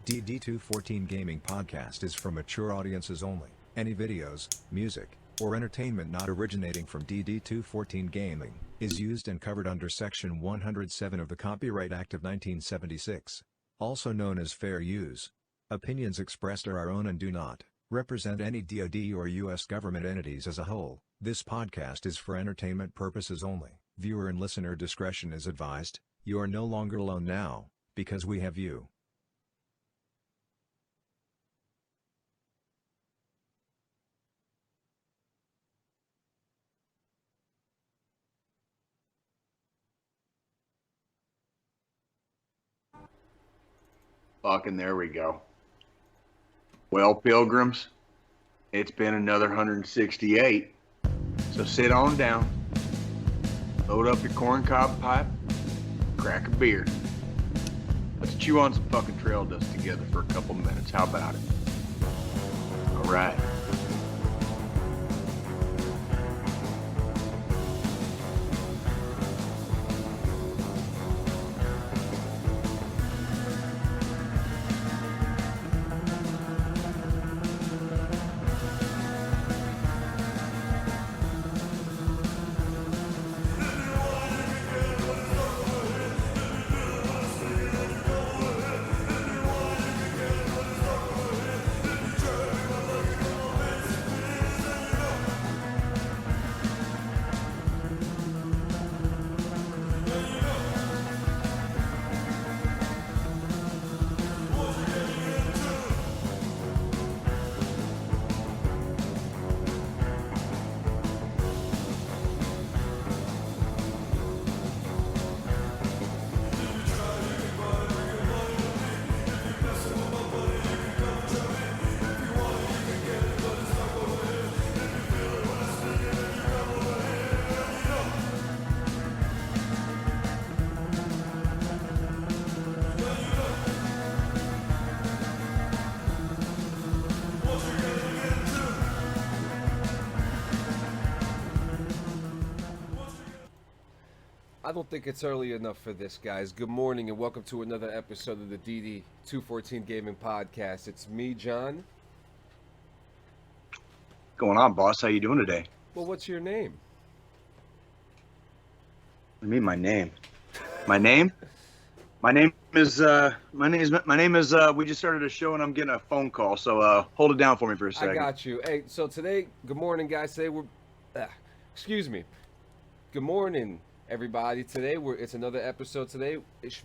DD214 Gaming Podcast is for mature audiences only. Any videos, music, or entertainment not originating from DD214 Gaming is used and covered under Section 107 of the Copyright Act of 1976, also known as fair use. Opinions expressed are our own and do not represent any DoD or U.S. government entities as a whole. This podcast is for entertainment purposes only. Viewer and listener discretion is advised. You are no longer alone now, because we have you. Fucking there we go. Well, pilgrims, it's been another 168. So sit on down, load up your corncob pipe, crack a beer. Let's chew on some fucking trail dust together for a couple minutes. How about it? All right. I don't think it's early enough for this, guys. Good morning and welcome to another episode of the DD214 Gaming Podcast. It's me, John. What's going on, boss? How you doing today? Well, what's your name? What do you mean my name? My name? My name is we just started a show and I'm getting a phone call, so hold it down for me for a second. I got you. Hey, so today, good morning, guys. Today we're excuse me. Good morning, everybody. Today it's another episode. Today,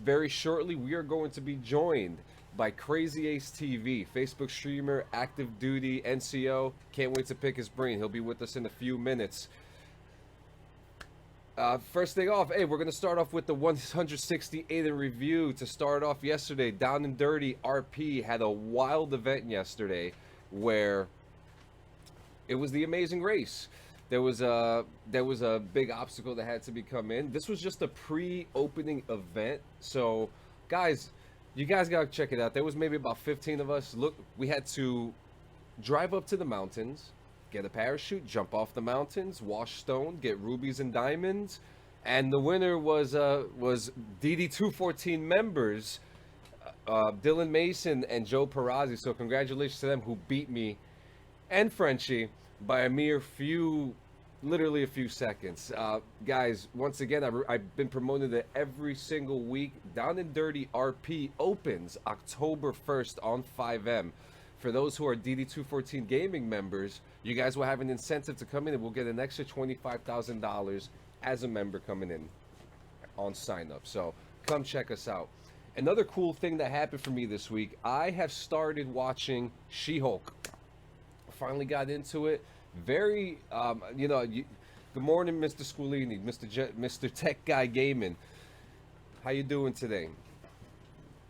very shortly, we are going to be joined by KrazyAceTV, Facebook streamer, active duty NCO. Can't wait to pick his brain. He'll be with us in a few minutes. First thing off, hey, we're going to start off with the 168 in review. To start off yesterday, Down and Dirty RP had a wild event yesterday where it was the Amazing Race. There was a big obstacle that had to be come in. This was just a pre-opening event. So, guys, you guys got to check it out. There was maybe about 15 of us. Look, we had to drive up to the mountains, get a parachute, jump off the mountains, wash stone, get rubies and diamonds. And the winner was DD214 members, Dylan Mason and Joe Perazzi. So congratulations to them who beat me and Frenchie by a mere literally a few seconds. Guys, once again, I've been promoting it every single week. Down and Dirty RP opens October 1st on 5M. For those who are DD214 Gaming members, you guys will have an incentive to come in and we'll get an extra $25,000 as a member coming in on sign up. So come check us out. Another cool thing that happened for me this week, I have started watching She-Hulk. Finally got into it. Very, good morning, Mr. Squilini, Mr. Tech Guy Gaming. How you doing today?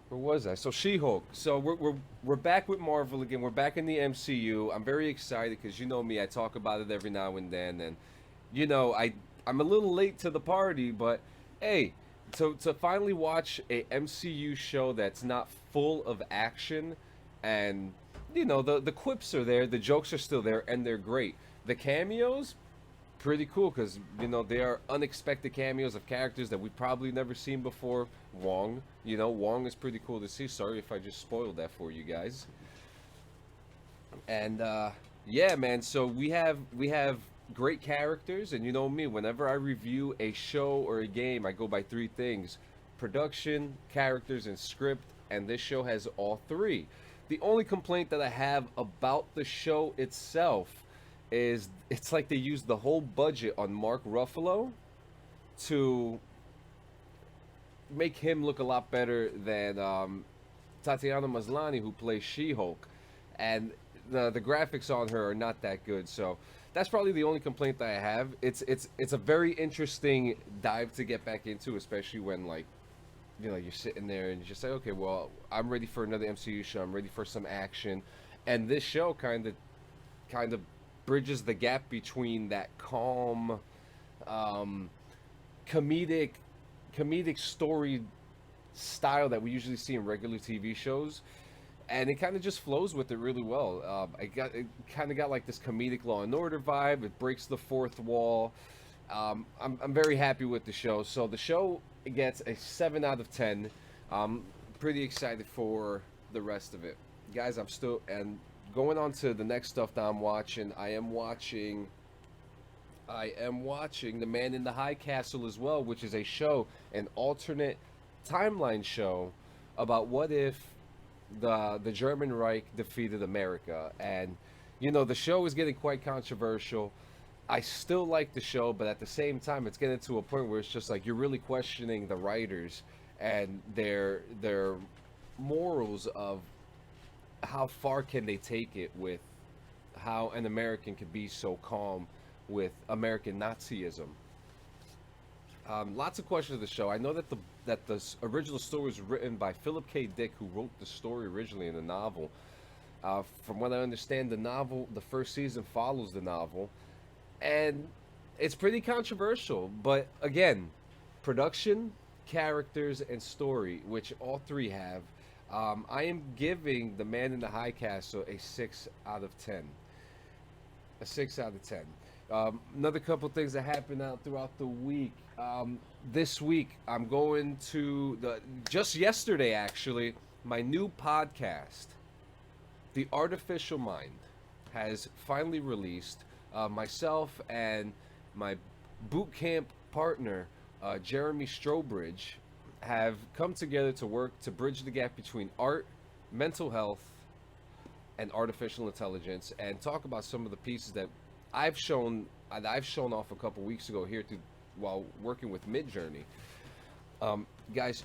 Where was I? So She-Hulk. So we're back with Marvel again. We're back in the MCU. I'm very excited because you know me. I talk about it every now and then, and I'm a little late to the party, but hey, to finally watch a MCU show that's not full of action and the quips are there, the jokes are still there, and they're great. The cameos, pretty cool because they are unexpected cameos of characters that we've probably never seen before. Wong, Wong is pretty cool to see. Sorry if I just spoiled that for you guys. And yeah, man. So we have great characters, and you know me. Whenever I review a show or a game, I go by three things: production, characters, and script. And this show has all three. The only complaint that I have about the show itself is it's like they used the whole budget on Mark Ruffalo to make him look a lot better than Tatiana Maslany, who plays She-Hulk, and the graphics on her are not that good. So that's probably the only complaint that I have. It's a very interesting dive to get back into, especially when you're sitting there and you just say, okay, well, I'm ready for another MCU show. I'm ready for some action, and this show kind of bridges the gap between that calm, comedic story style that we usually see in regular TV shows, and it kind of just flows with it really well. It kind of got like this comedic Law and Order vibe. It breaks the fourth wall. I'm very happy with the show. So the show gets a 7 out of 10. I'm pretty excited for the rest of it, guys. And going on to the next stuff that I'm watching. I am watching The Man in the High Castle as well, which is a show, an alternate timeline show about what if the German Reich defeated America. And the show is getting quite controversial. I still like the show, but at the same time, it's getting to a point where it's just like you're really questioning the writers and their morals of how far can they take it with how an American can be so calm with American Nazism. Lots of questions of the show. I know that the original story was written by Philip K. Dick, who wrote the story originally in the novel. From what I understand, the first season follows the novel. And it's pretty controversial, but again, production, characters, and story, which all three have. I am giving The Man in the High Castle a 6 out of 10. A 6 out of 10. Another couple things that happened out throughout the week. This week, I'm going to just yesterday actually, my new podcast, The Artificial Mind, has finally released. Myself and my boot camp partner, Jeremy Strobridge, have come together to work to bridge the gap between art, mental health, and artificial intelligence, and talk about some of the pieces that I've shown off a couple weeks ago here while working with Midjourney. Guys,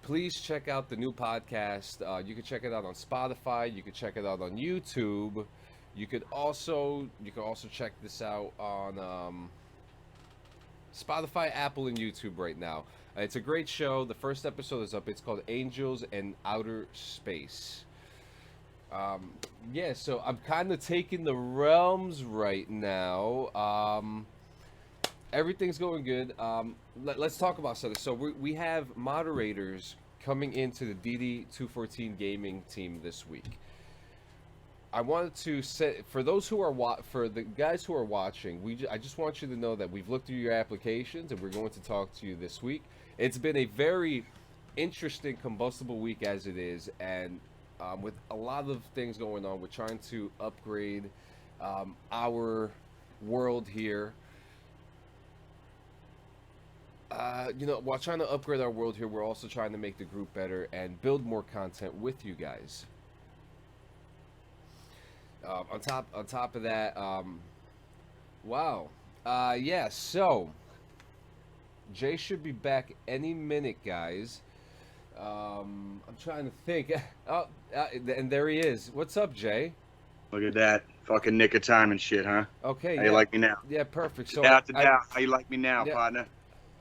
please check out the new podcast. You can check it out on Spotify. You can check it out on YouTube. You can also check this out on Spotify, Apple, and YouTube right now. It's a great show. The first episode is up. It's called Angels and Outer Space. Yeah, so I'm kind of taking the realms right now. Everything's going good. Let's talk about something. So we have moderators coming into the DD214 gaming team this week. I wanted to say, for those who are for the guys who are watching, I just want you to know that we've looked through your applications and we're going to talk to you this week. It's been a very interesting combustible week as it is, and with a lot of things going on, we're trying to upgrade our world here. While trying to upgrade our world here, we're also trying to make the group better and build more content with you guys. On top of that, wow. Yeah, so Jay should be back any minute, guys. I'm trying to think. Oh, and there he is. What's up, Jay? Look at that. Fucking nick of time and shit, huh? Okay. How you like me now? Yeah, perfect. So How you like me now, partner?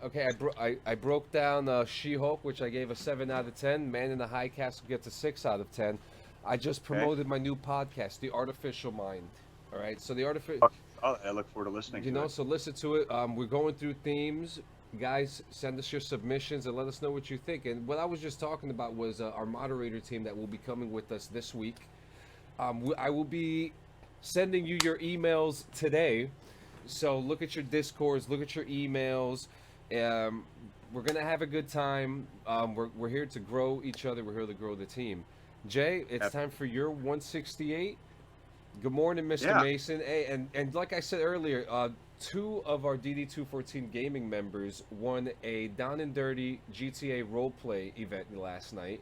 Okay, I broke down She-Hulk, which I gave a 7 out of 10. Man in the High Castle gets a 6 out of 10. I just promoted my new podcast, The Artificial Mind. All right, so the artificial. Oh, I look forward to listening. So listen to it. We're going through themes. Guys, send us your submissions and let us know what you think. And what I was just talking about was our moderator team that will be coming with us this week. I will be sending you your emails today. So look at your Discords, look at your emails. Um, we're gonna have a good time. We're here to grow each other. We're here to grow the team. Jay, it's Yep. time for your 168. Good morning, Mr. Yeah. Mason. Hey, and like I said earlier, two of our DD214 gaming members won a Down and Dirty GTA roleplay event last night.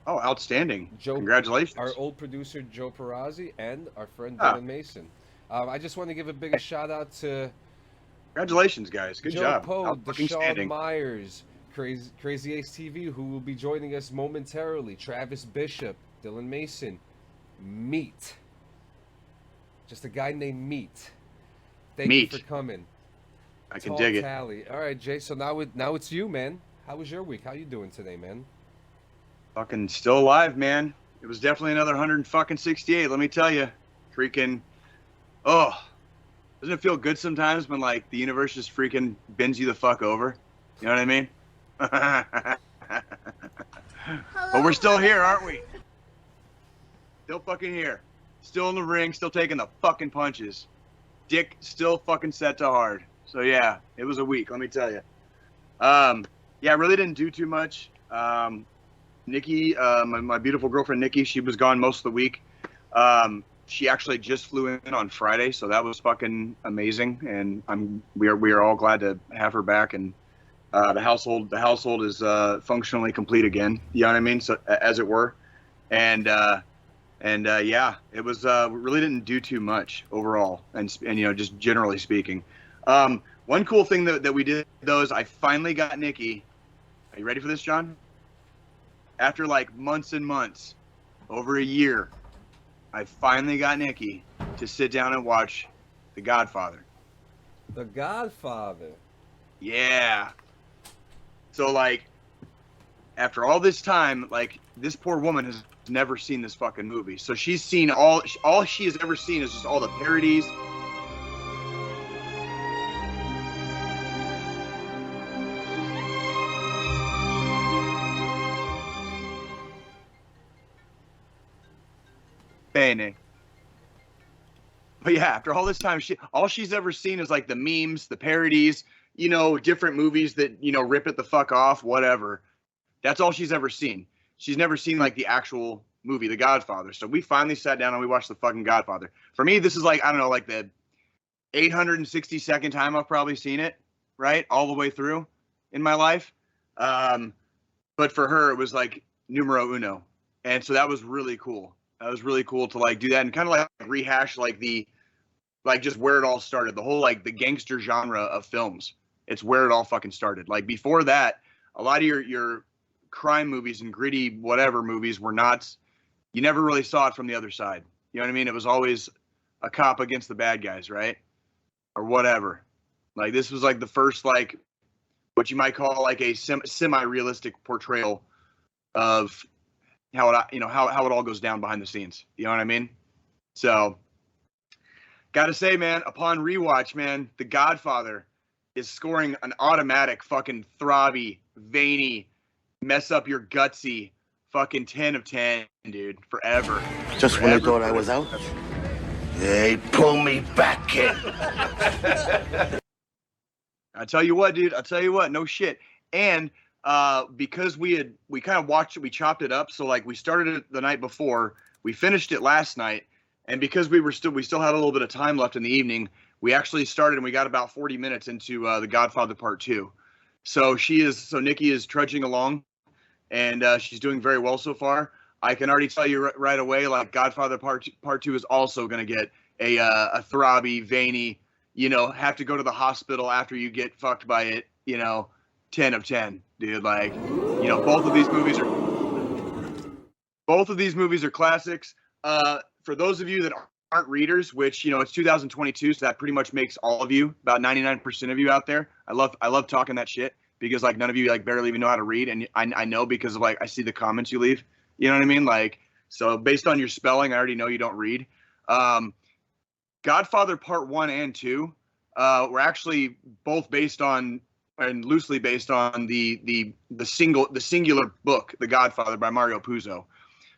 Oh, outstanding. Joe, Congratulations. our old producer Joe Perazzi, and our friend Ah, Dylan Mason. I just want to give a big shout out to congratulations, guys. Good Joe job. Poe, Fucking Deshaun standing. Myers, Crazy Ace TV, who will be joining us momentarily. Travis Bishop, Dylan Mason, Meat. Just a guy named Meat. Thank Meat. you for coming. I can Talk dig it. Tally. All right, Jay. So now it's you, man. How was your week? How you doing today, man? Fucking still alive, man. It was definitely another 168. Let me tell you, freaking. Oh, doesn't it feel good sometimes when like the universe just freaking bends you the fuck over? You know what I mean? But we're still here, aren't we? Still fucking here. Still in the ring. Still taking the fucking punches. Dick still fucking set to hard. So yeah, it was a week. Let me tell you. Yeah, I really didn't do too much. Nikki, my beautiful girlfriend Nikki, she was gone most of the week. She actually just flew in on Friday, so that was fucking amazing, and we are all glad to have her back. And the household is functionally complete again. You know what I mean? So as it were, and yeah, it was. We really didn't do too much overall, and you know, just generally speaking. One cool thing that we did though is I finally got Nikki. Are you ready for this, John? After like months and months, over a year, I finally got Nikki to sit down and watch The Godfather. The Godfather. Yeah. So like, after all this time, like this poor woman has never seen this fucking movie. So she's seen all she has ever seen is just all the parodies. Bene. But yeah, after all this time, all she's ever seen is like the memes, the parodies, you know, different movies that, you know, rip it the fuck off, whatever. That's all she's ever seen. She's never seen like the actual movie, The Godfather. So we finally sat down and we watched the fucking Godfather. For me, this is like, I don't know, like the 862nd time I've probably seen it, right? All the way through in my life. But for her, it was like numero uno. And so that was really cool. That was really cool to like do that and kind of like rehash like just where it all started, the whole like the gangster genre of films. It's where it all fucking started. Like before that, a lot of your crime movies and gritty whatever movies were not, you never really saw it from the other side. You know what I mean? It was always a cop against the bad guys, right? Or whatever. Like this was like the first like what you might call like a semi-realistic portrayal of how it, you know, how it all goes down behind the scenes. You know what I mean? So gotta say, man, upon rewatch, man, The Godfather is scoring an automatic fucking throbby, veiny, mess up your gutsy fucking 10 of 10, dude, forever. Just when I thought I was out, they pull me back in. I tell you what, dude, I'll tell you what, no shit. And because we kind of watched it, we chopped it up. So like we started it the night before, we finished it last night. And because we still had a little bit of time left in the evening, we actually started and we got about 40 minutes into The Godfather Part 2. So Nikki is trudging along and she's doing very well so far. I can already tell you right away, like Godfather Part 2 is also going to get a throbby, veiny, you know, have to go to the hospital after you get fucked by it, you know, 10 of 10, dude. Like, you know, both of these movies are classics. For those of you that aren't readers, which, you know, it's 2022, so that pretty much makes all of you, about 99% of you out there. I love talking that shit because like none of you like barely even know how to read, and I know because of like I see the comments you leave. You know what I mean? Like, so based on your spelling, I already know you don't read. Godfather Part 1 and 2 were actually both based on and loosely based on the singular book, The Godfather by Mario Puzo.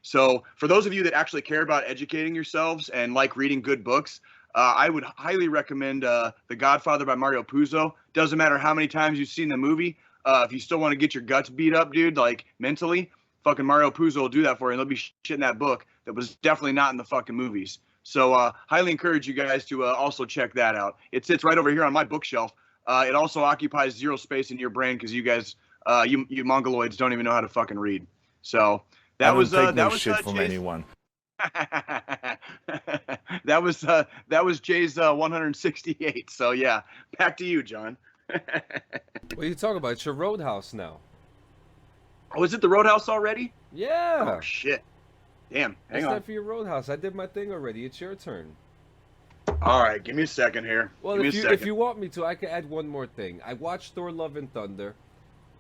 So for those of you that actually care about educating yourselves and like reading good books, I would highly recommend The Godfather by Mario Puzo. Doesn't matter how many times you've seen the movie. If you still want to get your guts beat up, dude, like mentally, fucking Mario Puzo will do that for you. And there'll be shit in that book that was definitely not in the fucking movies. So highly encourage you guys to also check that out. It sits right over here on my bookshelf. It also occupies zero space in your brain because you guys, you mongoloids, don't even know how to fucking read. So that was shit from Jay's, anyone. that was Jay's 168. So yeah, back to you, John. What are you talking about? It's your Roadhouse now. Oh, is it the Roadhouse already? Yeah. Oh shit. Damn. Hang It's on. time for your Roadhouse. I did my thing already. It's your turn. All right, give me a second here. Well, if you want me to, I can add one more thing. I watched Thor: Love and Thunder.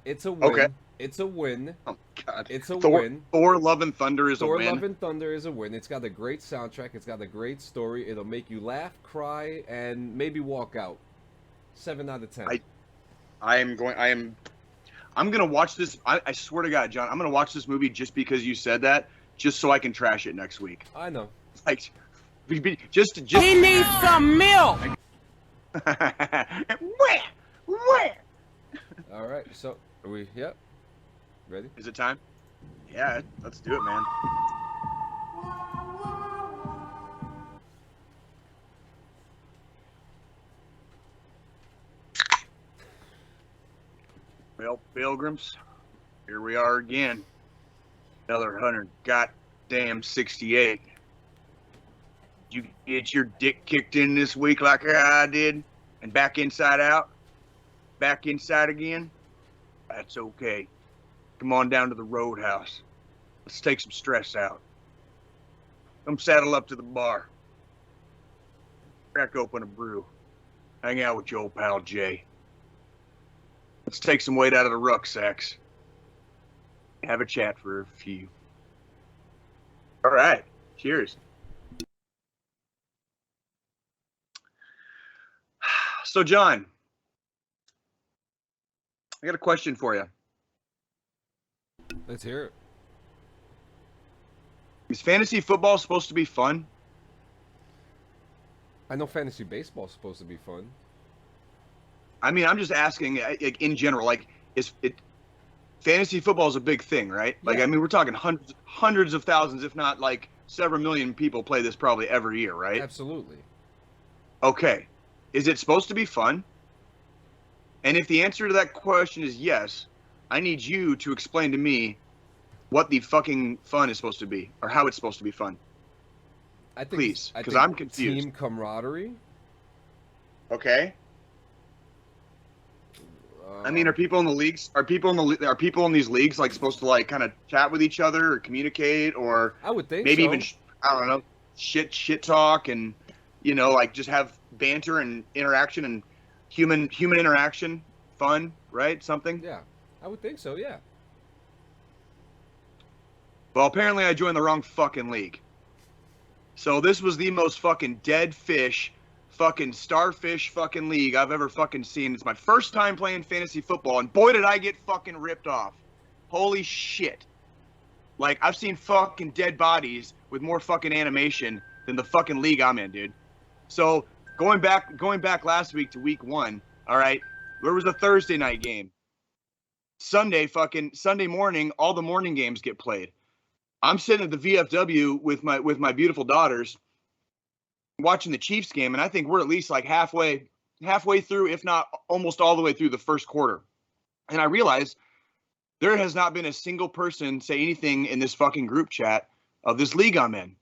It's a win. Okay. It's a win. Oh God. It's a Thor, win. Thor: Love and Thunder is Thor: a win. Love and Thunder is a win. It's got a great soundtrack. It's got a great story. It'll make you laugh, cry, and maybe walk out. 7 out of 10. I'm gonna watch this. I swear to God, John, I'm gonna watch this movie just because you said that, just so I can trash it next week. I know. Like, just. He needs some milk. Where? All right. So, are we? Yep. Ready? Is it time? Yeah, let's do it, man. Well, pilgrims, here we are again. Another 100 goddamn 68. Did you get your dick kicked in this week like I did? And back inside out? Back inside again? That's okay. Come on down to the Roadhouse. Let's take some stress out. Come saddle up to the bar. Crack open a brew. Hang out with your old pal Jay. Let's take some weight out of the rucksacks. Have a chat for a few. All right. Cheers. So, John, I got a question for you. Let's hear it. Is fantasy football supposed to be fun? I know fantasy baseball is supposed to be fun. I mean, I'm just asking, like, in general, like, is it fantasy football is a big thing, right? Like, Yeah. I mean, we're talking hundreds of thousands, if not like several million people play this probably every year, right? Absolutely. Okay. Is it supposed to be fun? And if the answer to that question is yes, I need you to explain to me what the fucking fun is supposed to be, or how it's supposed to be fun. I think, Please, I 'cause think I'm confused. Team camaraderie. Okay. I mean, are people in the leagues? Are people in these leagues like supposed to like kind of chat with each other or communicate, or I would think maybe so. even I don't know, shit talk, and like just have banter and interaction and human interaction, fun, right? Something. Yeah, I would think so. Yeah. Well, apparently I joined the wrong fucking league. So this was the most fucking dead fish, fucking starfish fucking league I've ever fucking seen. It's my first time playing fantasy football, and boy did I get fucking ripped off. Holy shit. Like, I've seen fucking dead bodies with more fucking animation than the fucking league I'm in, dude. So going back last week to week 1, all right, there was a Thursday night game. Sunday morning, all the morning games get played. I'm sitting at the VFW with my beautiful daughters watching the Chiefs game, and I think we're at least like halfway through, if not almost all the way through the first quarter. And I realized there has not been a single person say anything in this fucking group chat of this league I'm in.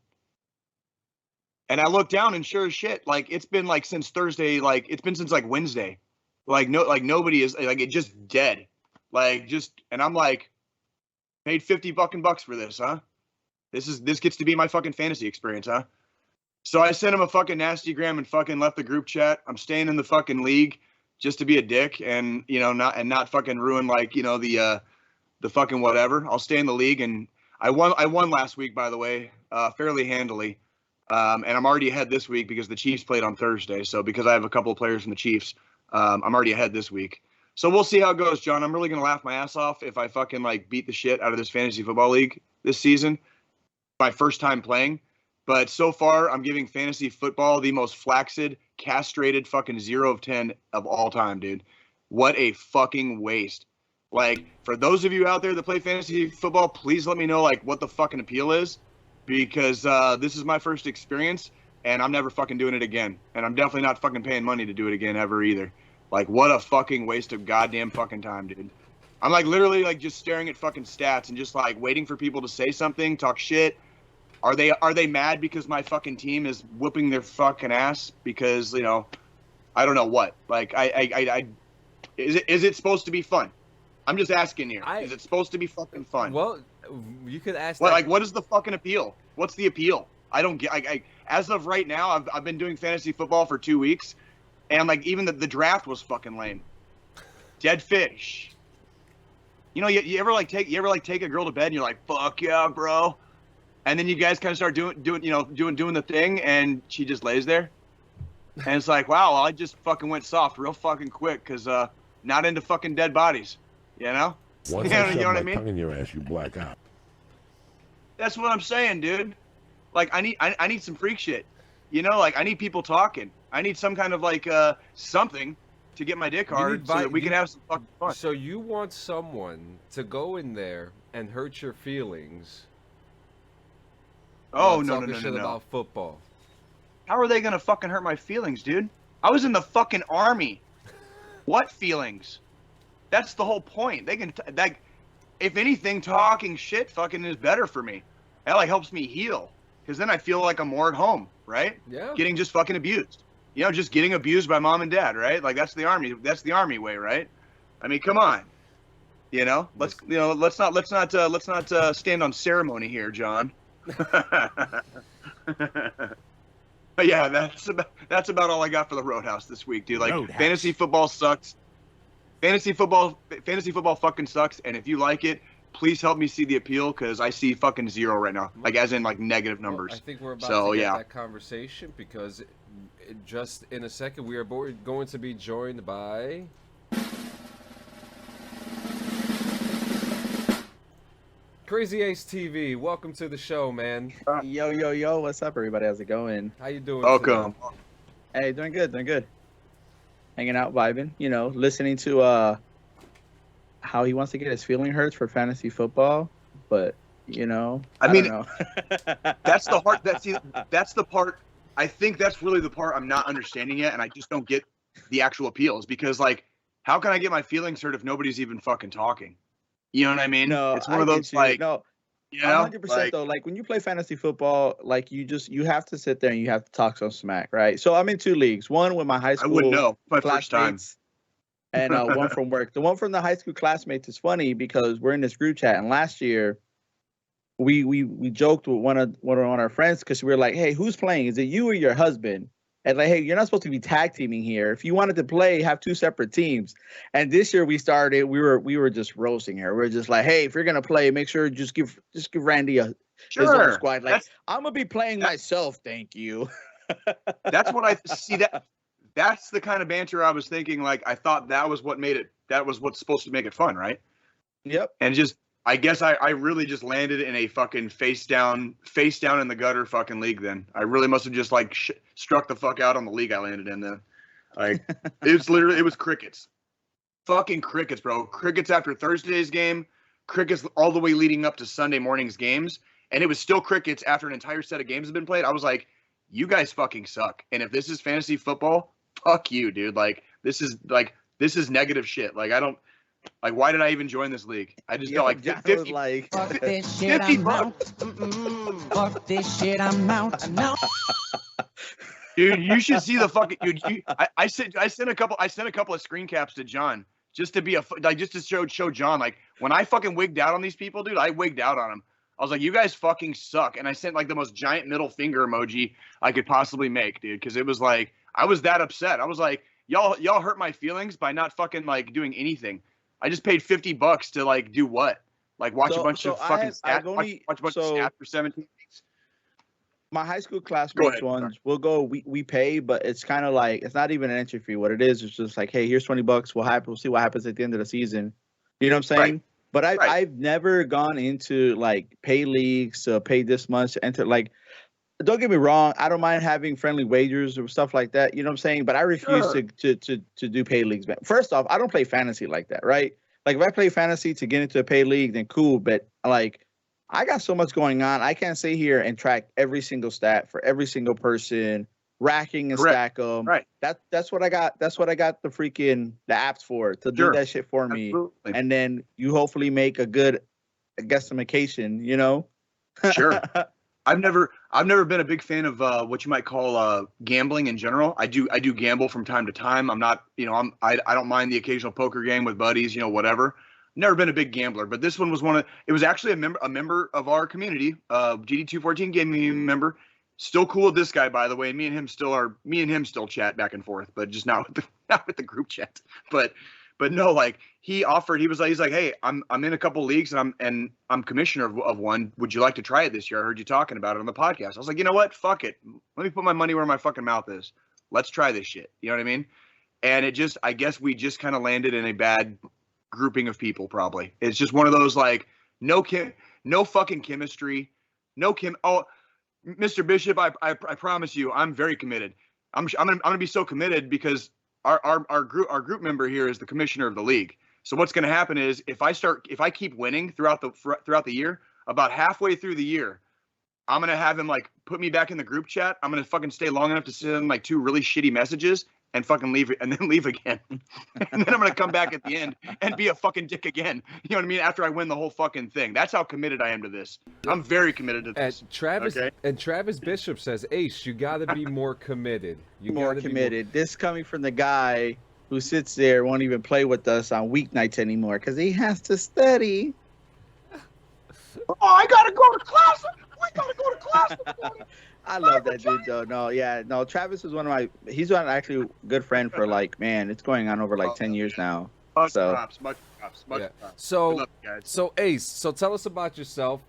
And I look down, and sure as shit, like it's been like since Thursday, like it's been since like Wednesday. Like nobody is like, it just dead. Like and I'm like, paid 50 fucking bucks for this, huh? This gets to be my fucking fantasy experience, huh? So I sent him a fucking nasty gram and fucking left the group chat. I'm staying in the fucking league just to be a dick and not fucking ruin like the fucking whatever. I'll stay in the league, and I won last week, by the way, fairly handily. And I'm already ahead this week because the Chiefs played on Thursday. So because I have a couple of players from the Chiefs, I'm already ahead this week. So we'll see how it goes, John. I'm really gonna laugh my ass off if I fucking like beat the shit out of this fantasy football league this season. my first time playing. But so far, I'm giving fantasy football the most flaccid, castrated fucking 0 of 10 of all time, dude. What a fucking waste. Like, for those of you out there that play fantasy football, please let me know, like, what the fucking appeal is. Because this is my first experience, and I'm never fucking doing it again. And I'm definitely not fucking paying money to do it again ever either. Like, what a fucking waste of goddamn fucking time, dude. I'm, like, literally, like, just staring at fucking stats and just, like, waiting for people to say something, talk shit. Are they mad because my fucking team is whooping their fucking ass? Because, you know, I don't know what. Like, is it supposed to be fun? I'm just asking here. Is it supposed to be fucking fun? Well, you could ask. Well, like, what is the fucking appeal? What's the appeal? I don't get. As of right now, I've been doing fantasy football for 2 weeks, and like even the draft was fucking lame. Dead fish. You know, you ever take a girl to bed and you're like, fuck yeah, bro. And then you guys kind of start doing the thing, and she just lays there. And it's like, wow, well, I just fucking went soft real fucking quick because not into fucking dead bodies, you know? Once you I shove know what my I mean? tongue in your ass, you black out. That's what I'm saying, dude. Like, I need some freak shit, you know? Like, I need people talking. I need some kind of like something to get my dick hard so that we can have some fucking fun. So you want someone to go in there and hurt your feelings? Oh, no. About football. How are they gonna fucking hurt my feelings, dude? I was in the fucking army. What feelings? That's the whole point. They can, if anything, talking shit fucking is better for me. That like helps me heal, because then I feel like I'm more at home, right? Yeah. Getting just fucking abused. You know, just getting abused by mom and dad, right? Like that's the army. That's the army way, right? I mean, come on. You know, let's not stand on ceremony here, John. But yeah, that's about all I got for the Roadhouse this week, dude. Like, Roadhouse. Fantasy football sucks. Fantasy football fucking sucks. And if you like it, please help me see the appeal, because I see fucking 0 right now, like as in like negative numbers. Well, I think we're about so, to get yeah. that conversation, because just in a second we are going to be joined by KrazyAceTV. Welcome to the show, man. Yo, what's up, everybody? How's it going? How you doing? Welcome. Today? Hey, doing good. Hanging out, vibing, you know, listening to how he wants to get his feeling hurts for fantasy football, but, you know, I mean, don't know. that's the part, that's the part, I think that's really the part I'm not understanding yet, and I just don't get the actual appeals, because, like, how can I get my feelings hurt if nobody's even fucking talking? You know what I mean? No, it's one of those, like, no, you know, 100% though. Like when you play fantasy football, like you have to sit there and you have to talk some smack, right? So I'm in 2 leagues. One with my high school. I wouldn't know. My first time. classmates, and one from work. The one from the high school classmates is funny because we're in this group chat, and last year we joked with one of our friends, because we were like, hey, who's playing? Is it you or your husband? And like, hey, you're not supposed to be tag teaming here. If you wanted to play, have 2 separate teams. And this year we were just roasting her. We are just like, hey, if you're gonna play, make sure just give Randy his own squad. Like, I'm gonna be playing myself, thank you. That's what I see. That's the kind of banter I was thinking. Like, I thought that was what made it. That was what's supposed to make it fun, right? Yep. And just, I guess I really just landed in a fucking face down in the gutter fucking league. Then I really must have just like struck the fuck out on the league I landed in. Then, like, it was crickets, fucking crickets, bro. Crickets after Thursday's game, crickets all the way leading up to Sunday morning's games, and it was still crickets after an entire set of games had been played. I was like, you guys fucking suck. And if this is fantasy football, fuck you, dude. Like, this is negative shit. Like, I don't. Like, why did I even join this league? I just got like 50, like, Fuck this shit, I'm out. Fuck this shit, I'm out. No. dude. You should see the fucking dude. I sent a couple of screen caps to John just to be just to show John, like, when I fucking wigged out on these people, dude. I wigged out on them. I was like, you guys fucking suck, and I sent like the most giant middle finger emoji I could possibly make, dude, because it was like I was that upset. I was like, y'all hurt my feelings by not fucking like doing anything. I just paid $50 to like do what? Like watch a bunch of fucking stats. Watch a bunch of stats for 17 weeks. My high school classmates ones, we'll go. We pay, but it's kind of like, it's not even an entry fee. What it is just like, hey, here's $20. We'll see what happens at the end of the season. You know what I'm saying? But Right. I've never gone into like pay leagues to pay this much to enter. Like, don't get me wrong, I don't mind having friendly wagers or stuff like that. You know what I'm saying? But I refuse Sure. to do pay leagues. Man. First off, I don't play fantasy like that, right? Like if I play fantasy to get into a pay league, then cool. But like I got so much going on, I can't sit here and track every single stat for every single person, racking and Correct. stack them. Right. That's what I got. That's what I got the apps for, to do Sure. that shit for me. Absolutely. And then you hopefully make a good guesstimation, you know? Sure. I've never been a big fan of what you might call gambling in general. I do gamble from time to time. I'm not, I don't mind the occasional poker game with buddies, whatever. Never been a big gambler, but this one was it was actually a member of our community, GD214 gaming member. Still cool with this guy, by the way. Me and him still chat back and forth, but just not with the group chat. But no, like he was like, hey, I'm in a couple leagues and I'm commissioner of one. Would you like to try it this year? I heard you talking about it on the podcast. I was like, you know what? Fuck it. Let me put my money where my fucking mouth is. Let's try this shit. You know what I mean? And I guess we just kind of landed in a bad grouping of people. Probably. It's just one of those like no fucking chemistry, Oh, Mr. Bishop, I promise you, I'm very committed. I'm gonna be so committed because our group member here is the commissioner of the league. So what's going to happen is if I keep winning throughout the year, about halfway through the year, I'm going to have him like put me back in the group chat. I'm going to fucking stay long enough to send like 2 really shitty messages and fucking leave and then leave again. And then I'm going to come back at the end and be a fucking dick again. You know what I mean? After I win the whole fucking thing. That's how committed I am to this. I'm very committed to this. And Travis Bishop says, Ace, you got to be more committed. More committed. This coming from the guy who sits there, won't even play with us on weeknights anymore because he has to study. Oh, I gotta go to class. I love that dude though. No, Travis is he's actually a good friend for like, man, it's going on over like 10 years now. Much So props. So Ace, so tell us about yourself.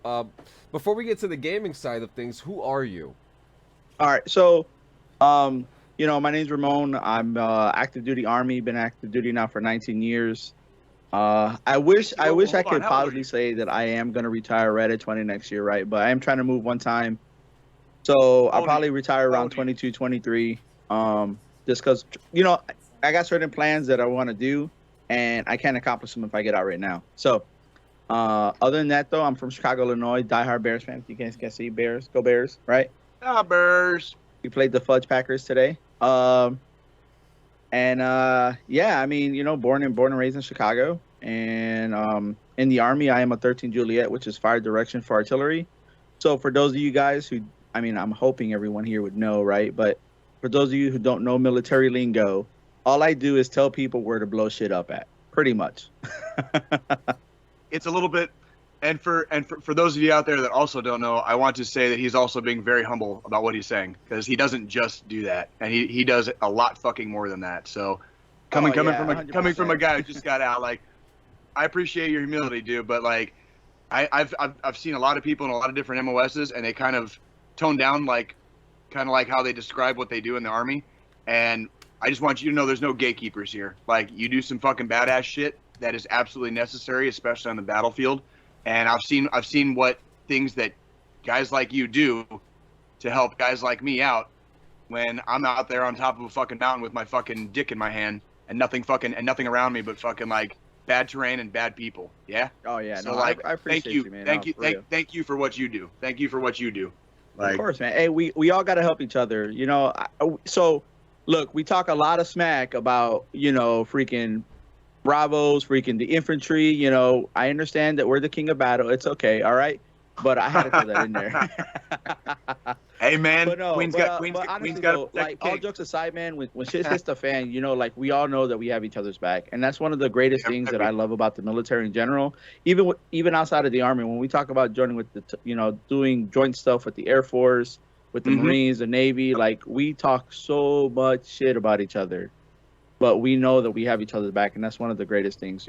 Before we get to the gaming side of things, who are you? all right, so my name's Ramon. I'm active duty Army, been active duty now for 19 years. I wish I could possibly say that I am going to retire right at 20 next year, right? But I am trying to move one time. So I'll probably retire around 22, 23. Just because, I got certain plans that I want to do, and I can't accomplish them if I get out right now. So other than that, though, I'm from Chicago, Illinois, diehard Bears fan. If you guys can see Bears, go Bears, right? Bears. We played the Fudge Packers today. Yeah, I mean, born and raised in Chicago, and in the Army, I am a 13 Juliet, which is fire direction for artillery. So for those of you guys who, I mean, I'm hoping everyone here would know, right? But for those of you who don't know military lingo, all I do is tell people where to blow shit up at, pretty much. It's a little bit, and for those of you out there that also don't know, I want to say that he's also being very humble about what he's saying, because he doesn't just do that, and he does a lot fucking more than that. So coming from a guy who just got out, like, I appreciate your humility, dude, but like I've seen a lot of people in a lot of different MOSs, and they kind of tone down like how they describe what they do in the Army, and I just want you to know there's no gatekeepers here. Like, you do some fucking badass shit that is absolutely necessary, especially on the battlefield. And I've seen what things that guys like you do to help guys like me out when I'm out there on top of a fucking mountain with my fucking dick in my hand and nothing around me but fucking like bad terrain and bad people. Yeah. Oh yeah. So no, like, I appreciate you, man. Thank you for what you do. Thank you for what you do. Like, of course, man. Hey, we all got to help each other, So, look, we talk a lot of smack about, freaking Bravos, freaking the infantry. I understand that we're the king of battle. It's okay, all right. But I had to throw that in there. Hey, man. But no, Queen's got like, all jokes aside, man, when shit hits the fan, like, we all know that we have each other's back, and that's one of the greatest things that I love about the military in general. Even outside of the Army, when we talk about joining with doing joint stuff with the Air Force, with the Marines, the Navy, like, we talk so much shit about each other, but we know that we have each other's back, and that's one of the greatest things,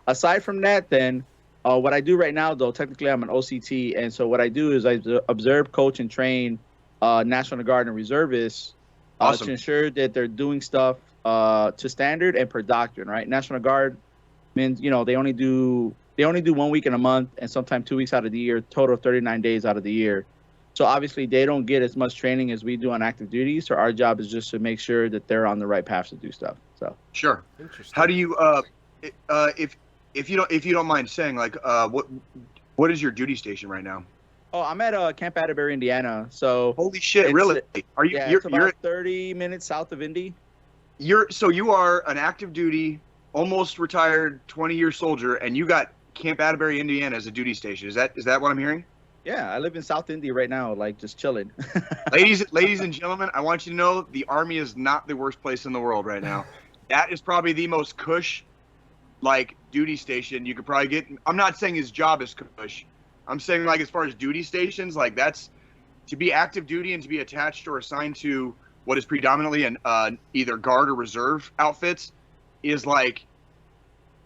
Aside from that, then. What I do right now, though, technically I'm an OCT, and so what I do is I observe, coach, and train National Guard and reservists to ensure that they're doing stuff to standard and per doctrine, right? National Guard, means they only do 1 week in a month, and sometimes 2 weeks out of the year, total of 39 days out of the year. So obviously they don't get as much training as we do on active duty. So our job is just to make sure that they're on the right path to do stuff. So Sure. Interesting. How do you if you don't mind saying, like, what is your duty station right now? Oh, I'm at Camp Atterbury, Indiana. So Holy shit, it's- really? Are you yeah, you're it's about 30 minutes south of Indy. so you are an active duty, almost retired 20-year soldier, and you got Camp Atterbury, Indiana as a duty station. Is that what I'm hearing? Yeah, I live in South Indy right now, like just chilling. Ladies and gentlemen, I want you to know the Army is not the worst place in the world right now. That is probably the most cush, like, duty station you could probably get. I'm not saying his job is cush. I'm saying, like, as far as duty stations, like, that's to be active duty and to be attached or assigned to what is predominantly an either guard or reserve outfits is like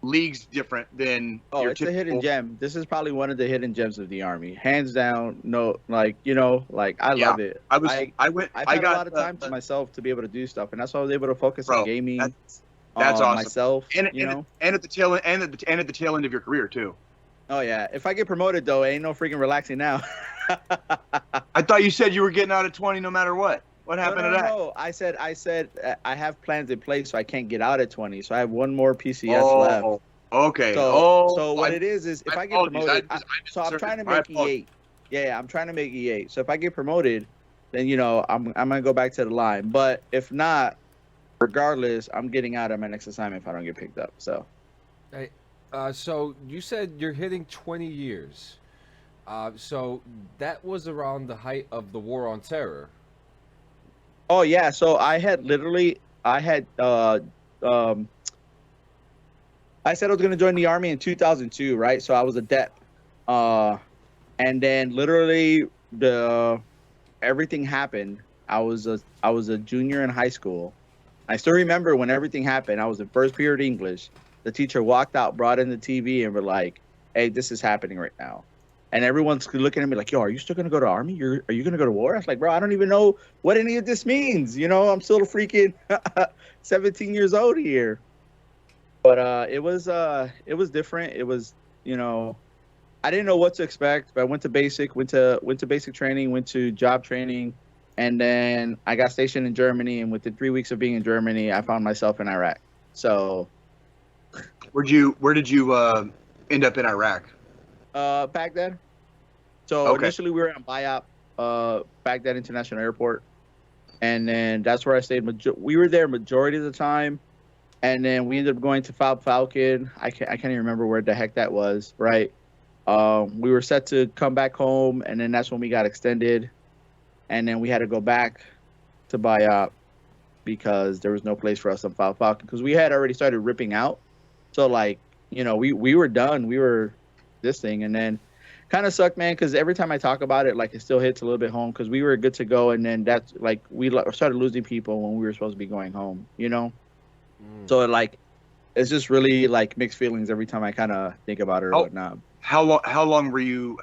leagues different than Oh, your it's a hidden gem. This is probably one of the hidden gems of the Army, hands down. No, like I Yeah, love it. I I've got a lot of time to myself to be able to do stuff, and that's why I was able to focus Bro, on gaming. that's awesome. Myself, and at the tail end of your career too. Oh yeah, if I get promoted though, ain't no freaking relaxing now. I thought you said you were getting out at 20 no matter what. What happened to that? No, I said I have plans in place, so I can't get out at 20. So I have one more PCS left. Okay. So what it is if I get apologize. promoted, I'm I'm trying to make E8. Yeah, I'm trying to make E8. So if I get promoted, then I'm gonna go back to the line. But if not, regardless, I'm getting out of my next assignment if I don't get picked up. So. Hey, so you said you're hitting 20 years. So that was around the height of the War on Terror. Oh yeah, so I said I was gonna join the Army in 2002, right? So I was a DEP, and then literally everything happened. I was a junior in high school. I still remember when everything happened. I was in first period English. The teacher walked out, brought in the TV, and we're like, "Hey, this is happening right now." And everyone's looking at me like, "Yo, are you still gonna go to Army? Are you gonna go to war?" I was like, "Bro, I don't even know what any of this means. I'm still a freaking 17 years old here." But it was different. It was I didn't know what to expect. But I went to basic training, went to job training, and then I got stationed in Germany. And within 3 weeks of being in Germany, I found myself in Iraq. So, where did you end up in Iraq? Baghdad. So Okay. Initially we were in Bayat, Baghdad International Airport, and then that's where I stayed. We were there majority of the time, and then we ended up going to Falcon. I can't even remember where the heck that was. Right. We were set to come back home, and then that's when we got extended, and then we had to go back to Bayat because there was no place for us on Falcon because we had already started ripping out. So we were done. We were this thing, and then kind of sucked, man, because every time I talk about it, like, it still hits a little bit home because we were good to go, and then that's like we started losing people when we were supposed to be going home, So it's just really like mixed feelings every time I kind of think about it or whatnot. How long were you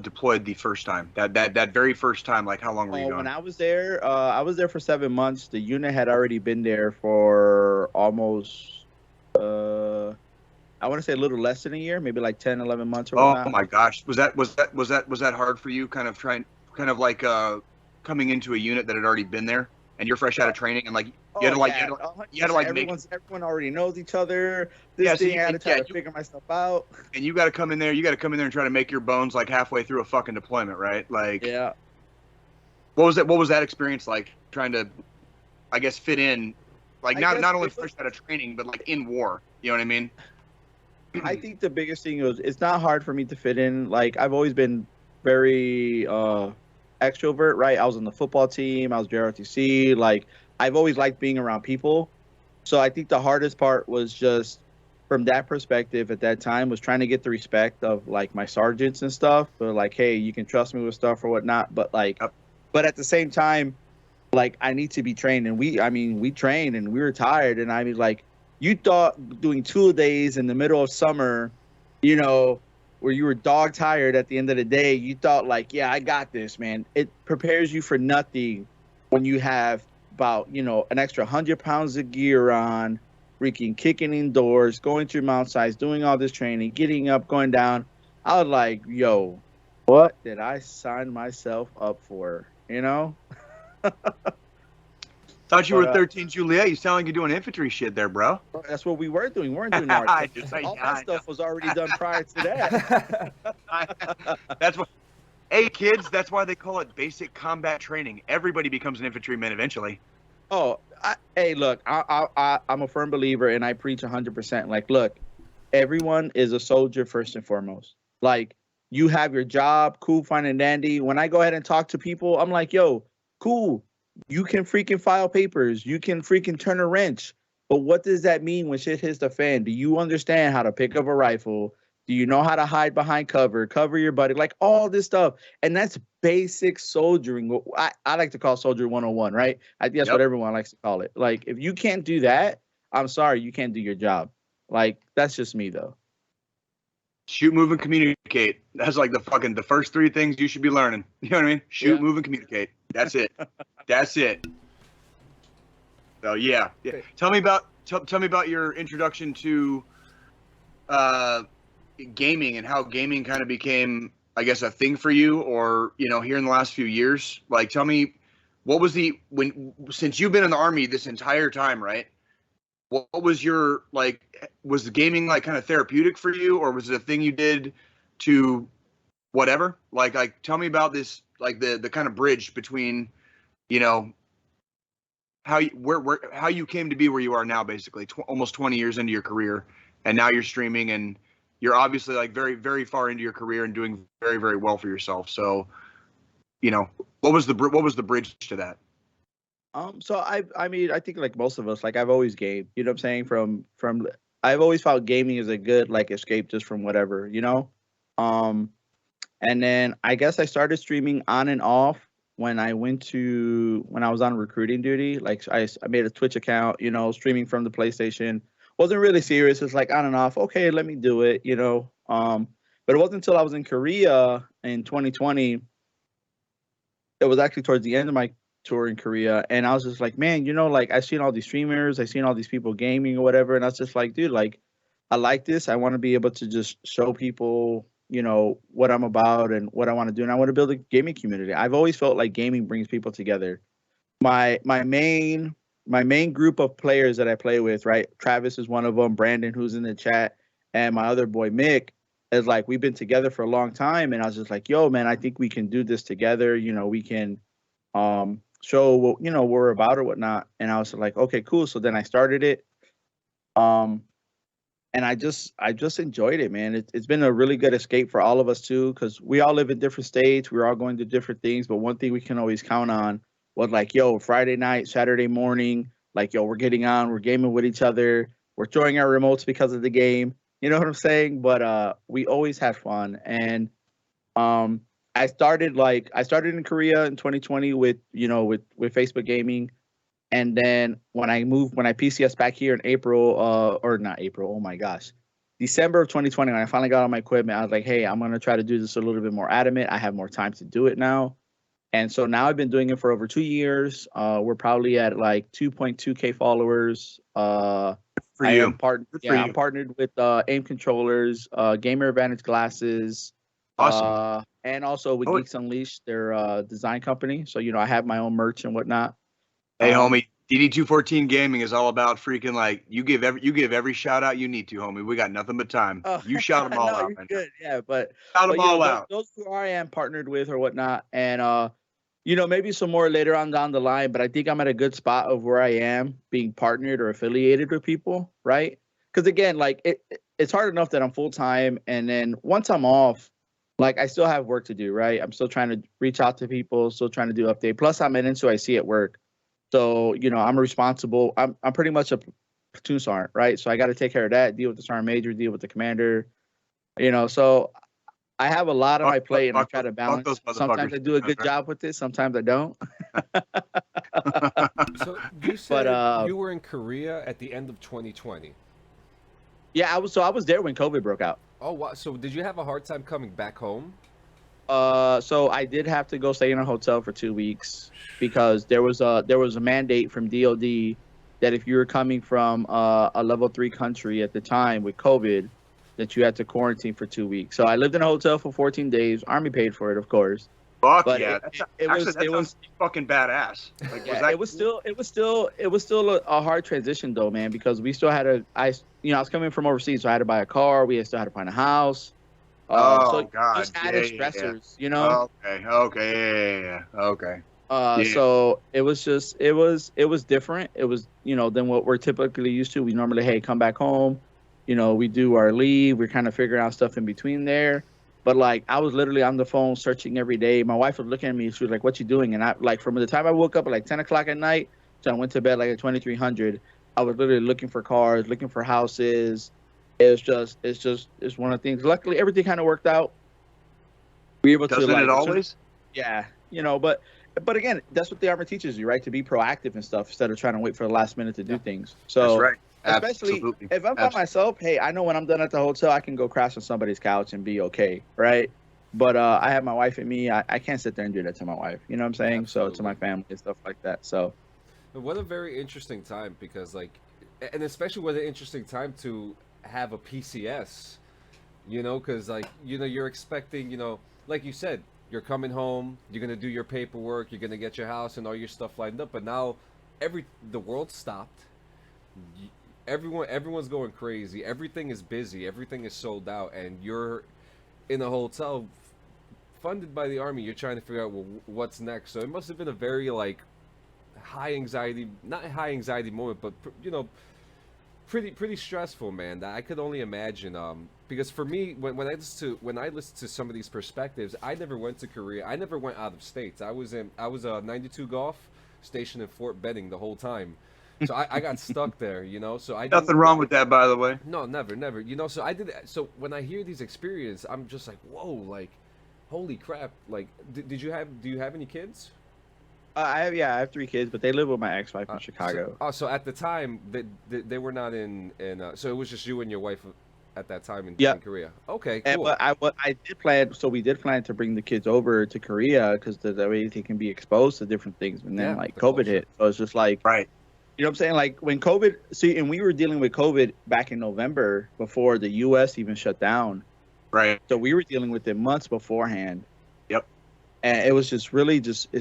deployed the first time? That very first time, like, how long were you gone? When I was there for 7 months. The unit had already been there for almost I want to say a little less than a year, maybe like 10, 11 months or whatnot. Oh my gosh. Was that hard for you, kind of like coming into a unit that had already been there and you're fresh out of training and like you had to like everyone already knows each other. I had to try to figure myself out. And you got to come in there and try to make your bones like halfway through a fucking deployment, right? Like, yeah. What was that experience like, trying to, I guess, fit in, like, not only fresh out of training, but like in war, you know what I mean? I think the biggest thing was it's not hard for me to fit in. Like, I've always been very extrovert, right? I was on the football team. I was JROTC. Like, I've always liked being around people. So I think the hardest part was just from that perspective at that time was trying to get the respect of like my sergeants and stuff. But like, hey, you can trust me with stuff or whatnot. But like, but at the same time, like, I need to be trained. And we trained and we were tired. And I mean, like, you thought doing 2 days in the middle of summer, where you were dog tired at the end of the day, you thought like, yeah, I got this, man. It prepares you for nothing when you have about, an extra 100 pounds of gear on, freaking kicking indoors, going through Mount Size, doing all this training, getting up, going down. I was like, yo, what did I sign myself up for? You know? Thought you were 13 Juliet. You sound like you're doing infantry shit there, bro. That's what we were doing. We weren't doing art. All that stuff was already done prior to that. That's what. Hey, kids, that's why they call it basic combat training. Everybody becomes an infantryman eventually. Oh, hey, look, I'm a firm believer, and I preach 100%. Like, look, everyone is a soldier first and foremost. Like, you have your job, cool, fine, and dandy. When I go ahead and talk to people, I'm like, yo, cool. You can freaking file papers. You can freaking turn a wrench. But what does that mean when shit hits the fan? Do you understand how to pick up a rifle? Do you know how to hide behind cover your buddy? Like all this stuff. And that's basic soldiering. I like to call soldier 101, right? I think that's what everyone likes to call it. Like, if you can't do that, I'm sorry, you can't do your job. Like, that's just me, though. Shoot, move, and communicate. That's like the first 3 things you should be learning. You know what I mean? Shoot, move, and communicate. That's it. That's it. So yeah. Tell me about your introduction to gaming and how gaming kind of became, I guess, a thing for you, or here in the last few years. Like, tell me, what was since you've been in the Army this entire time, right? What was your, like, was the gaming like kind of therapeutic for you, or was it a thing you did to whatever? Like tell me about this, like the kind of bridge between, how you came to be where you are now, basically almost 20 years into your career, and now you're streaming, and you're obviously like very, very far into your career and doing very, very well for yourself. So, what was the bridge to that? So I mean, I think like most of us, like I've always gamed, you know what I'm saying? From I've always felt gaming is a good like escape just from whatever, and then I guess I started streaming on and off when I was on recruiting duty. Like I made a Twitch account, streaming from the PlayStation. Wasn't really serious. It's like on and off. Okay, let me do it, but it wasn't until I was in Korea in 2020. It was actually towards the end of my tour in Korea, and I was just like, man, like I seen all these streamers, I seen all these people gaming or whatever, and I was just like, dude, like I like this. I want to be able to just show people, what I'm about and what I want to do, and I want to build a gaming community. I've always felt like gaming brings people together. My main group of players that I play with, right? Travis is one of them, Brandon, who's in the chat, and my other boy Mick is like, we've been together for a long time, and I was just like, yo, man, I think we can do this together. We can show what we're about or whatnot. And I was like, okay, cool. So then I started it, and I just enjoyed it, man. It's been a really good escape for all of us too, because we all live in different states, we're all going to different things, but one thing we can always count on was like, yo, Friday night, Saturday morning, like, yo, we're getting on, we're gaming with each other, we're throwing our remotes because of the game, you know what I'm saying? But we always had fun. And I started in Korea in 2020 with Facebook gaming. And then when I PCS back here in December of 2020, when I finally got all my equipment, I was like, hey, I'm going to try to do this a little bit more adamant. I have more time to do it now. And so now I've been doing it for over 2 years. We're probably at like 2.2K followers. I'm partnered with aim controllers, Gamer Advantage glasses. Awesome. And also with Geeks Unleashed, their design company. So, I have my own merch and whatnot. Hey, homie, DD214 Gaming is all about freaking like you give every shout out you need to, homie. We got nothing but time. You shout them all out. You're good. Yeah, but shout them all out. Those who I am partnered with or whatnot, and maybe some more later on down the line. But I think I'm at a good spot of where I am being partnered or affiliated with people, right? Because again, like it's hard enough that I'm full time, and then once I'm off, like I still have work to do, right? I'm still trying to reach out to people, still trying to do update. Plus, I'm an NCOIC at work. So, I'm responsible. I'm pretty much a platoon sergeant, right? So I got to take care of that, deal with the sergeant major, deal with the commander, so I have a lot on my plate, and I try to balance. Sometimes I do a good job with it. Sometimes I don't. So you said you were in Korea at the end of 2020. Yeah, I was there when COVID broke out. Oh, wow. So did you have a hard time coming back home? So I did have to go stay in a hotel for 2 weeks because there was a mandate from DOD that if you were coming from a level 3 country at the time with COVID, that you had to quarantine for 2 weeks. So I lived in a hotel for 14 days. Army paid for it, of course. Fuck But yeah! it was fucking badass. Like, yeah, it was still a hard transition though, man, because we still had I was coming from overseas, so I had to buy a car. We still had to find a house. So God! just added stressors, you know. Okay. So it was just it was different. It was than what we're typically used to. We normally come back home, we do our leave. We're kind of figuring out stuff in between there. But like I was literally on the phone searching every day. My wife was looking at me. She was like, "What you doing?" And I like from the time I woke up at like 10 o'clock at night till I went to bed like at 2300, I was literally looking for cars, looking for houses. It's one of the things. Luckily, everything kind of worked out. We were able Doesn't to it always? Yeah, but again, that's what the Army teaches you, right? To be proactive and stuff instead of trying to wait for the last minute to do things. So That's right. especially Absolutely. if I'm by myself, hey, I know when I'm done at the hotel, I can go crash on somebody's couch and be okay, right? But I have my wife and me. I can't sit there and do that to my wife. You know what I'm saying? Absolutely. So to my family and stuff like that. So What a very interesting time, because like, and especially what an interesting time to have a PCS, because like, you're expecting, like you said, you're coming home, you're going to do your paperwork, you're going to get your house and all your stuff lined up. But now the world stopped. Everyone's going crazy. Everything is busy. Everything is sold out. And you're in a hotel funded by the Army. You're trying to figure out, well, what's next. So it must have been a very like not high anxiety moment, but pretty stressful, man. That I could only imagine. Because for me, when I listen to some of these perspectives, I never went to Korea. I never went out of states. I was a 92 Golf stationed in Fort Benning the whole time. So I got stuck there, So I Nothing wrong with that, by the way. No, never. So I did. So when I hear these experiences, I'm just like, whoa, like, holy crap! Like, do you have any kids? I have 3 kids, but they live with my ex-wife in Chicago. So at the time, they were not in. So it was just you and your wife at that time in Korea. Okay, cool. And what I did plan. So we did plan to bring the kids over to Korea because that way they can be exposed to different things. And then like COVID hit, so it's just like right. You know what I'm saying? Like when COVID, and we were dealing with COVID back in November before the U.S. even shut down. Right. So we were dealing with it months beforehand. Yep. And it was it's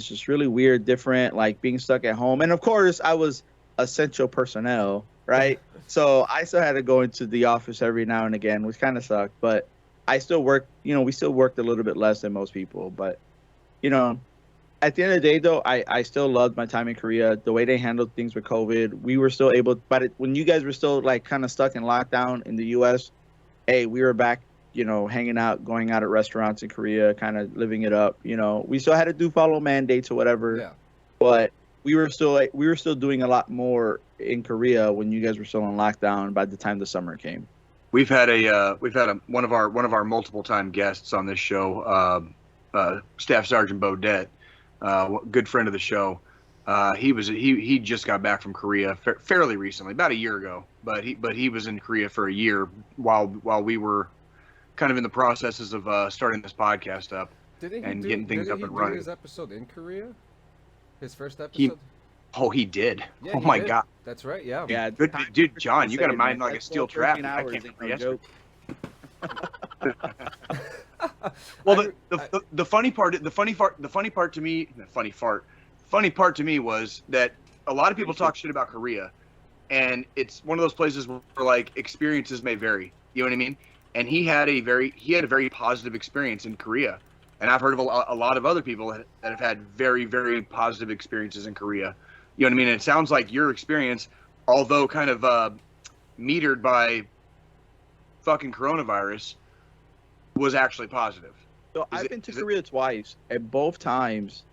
just really weird, different, like being stuck at home. And of course, I was essential personnel, right? So I still had to go into the office every now and again, which kind of sucked. But I still worked, we still worked a little bit less than most people. But, at the end of the day, though, I still loved my time in Korea. The way they handled things with COVID, we were still able. But when you guys were still like kind of stuck in lockdown in the U.S., hey, we were back, hanging out, going out at restaurants in Korea, kind of living it up. We still had to follow mandates or whatever. Yeah. But we were still doing a lot more in Korea when you guys were still in lockdown. By the time the summer came, We've had one of our multiple time guests on this show, Staff Sergeant Bodette. Good friend of the show. He just got back from Korea fairly recently, about a year ago. But he was in Korea for a year while we were kind of in the processes of starting this podcast up getting things up and running. His episode in Korea, his first episode. He did. Yeah, oh he my did. God. That's right. Yeah. yeah, Good, dude, John, you got a mind man. like a That's steel 12, 13 trap. I hours can't ain't remember no yesterday. joke. Well, the funny part to me was that a lot of people talk shit about Korea, and it's one of those places where like experiences may vary. You know what I mean? And he had a very positive experience in Korea, and I've heard of a lot of other people that have had very, very positive experiences in Korea. You know what I mean? And it sounds like your experience, although kind of metered by fucking coronavirus, was actually positive. So I've been to Korea twice, and both times,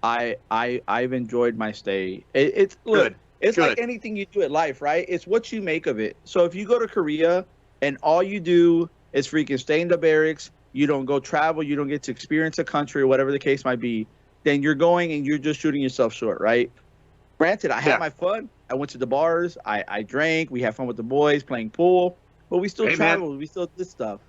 I've enjoyed my stay. It's Good. like anything you do in life, right? It's what you make of it. So if you go to Korea and all you do is freaking stay in the barracks, you don't go travel, you don't get to experience a country or whatever the case might be, then you're going and you're just shooting yourself short, right? Granted, I had my fun. I went to the bars. I drank. We had fun with the boys playing pool, but we still traveled. We still did stuff.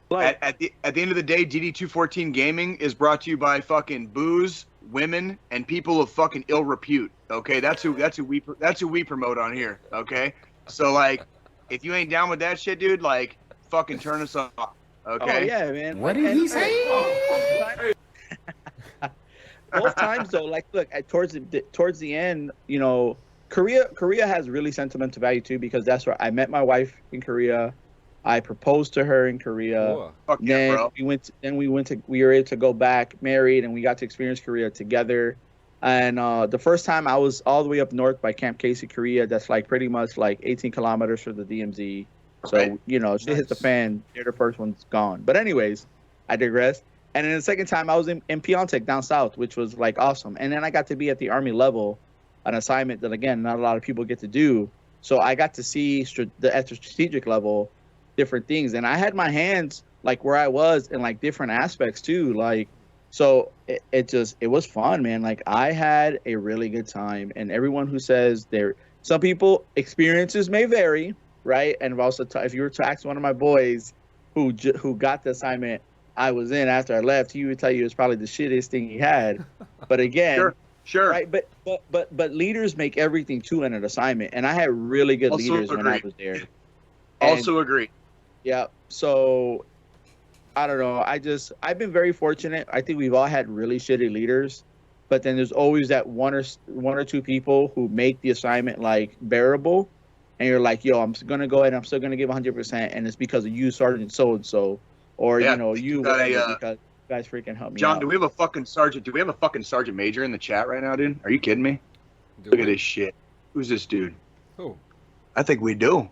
Like, at the end of the day, DD214 Gaming is brought to you by fucking booze, women, and people of fucking ill repute. Okay, that's who we promote on here. Okay, so like, if you ain't down with that shit, dude, like, fucking turn us off. Okay. Oh yeah, man. What did he say? Both times though, like, look, towards the end, you know, Korea has really sentimental value too, because that's where I met my wife in Korea. I proposed to her in Korea. Cool. Fuck yeah, Then bro. we were able to go back married, and we got to experience Korea together. And the first time I was all the way up north by Camp Casey, Korea. That's like pretty much like 18 kilometers from the DMZ. So, Right. you know, shit hit the fan. They're the first one's gone. But anyways, I digress. And then the second time I was in Pyeongtaek down south, which was like awesome. And then I got to be at the Army level, an assignment that, again, not a lot of people get to do. So I got to see at the strategic level different things. And I had my hands like where I was in like different aspects too. Like, so it was fun, man. Like, I had a really good time. And everyone who says some people experiences may vary, right? And also if you were to ask one of my boys who got the assignment I was in after I left, he would tell you it's probably the shittiest thing he had. But again, Sure. right? But leaders make everything too in an assignment, and I had really good Also leaders when I agree. was there. Also agree. Yeah. So I don't know. I've been very fortunate. I think we've all had really shitty leaders, but then there's always that one or two people who make the assignment like bearable, and you're like, yo, I'm gonna go ahead. I'm still gonna give 100%, and it's because of you, Sergeant so and so. Or, Yeah, you know, you got because you guys freaking help me John, out. do we have a fucking sergeant major in the chat right now, dude? Are you kidding me? Do Look it. at this shit. Who's this dude? Who? I think we do.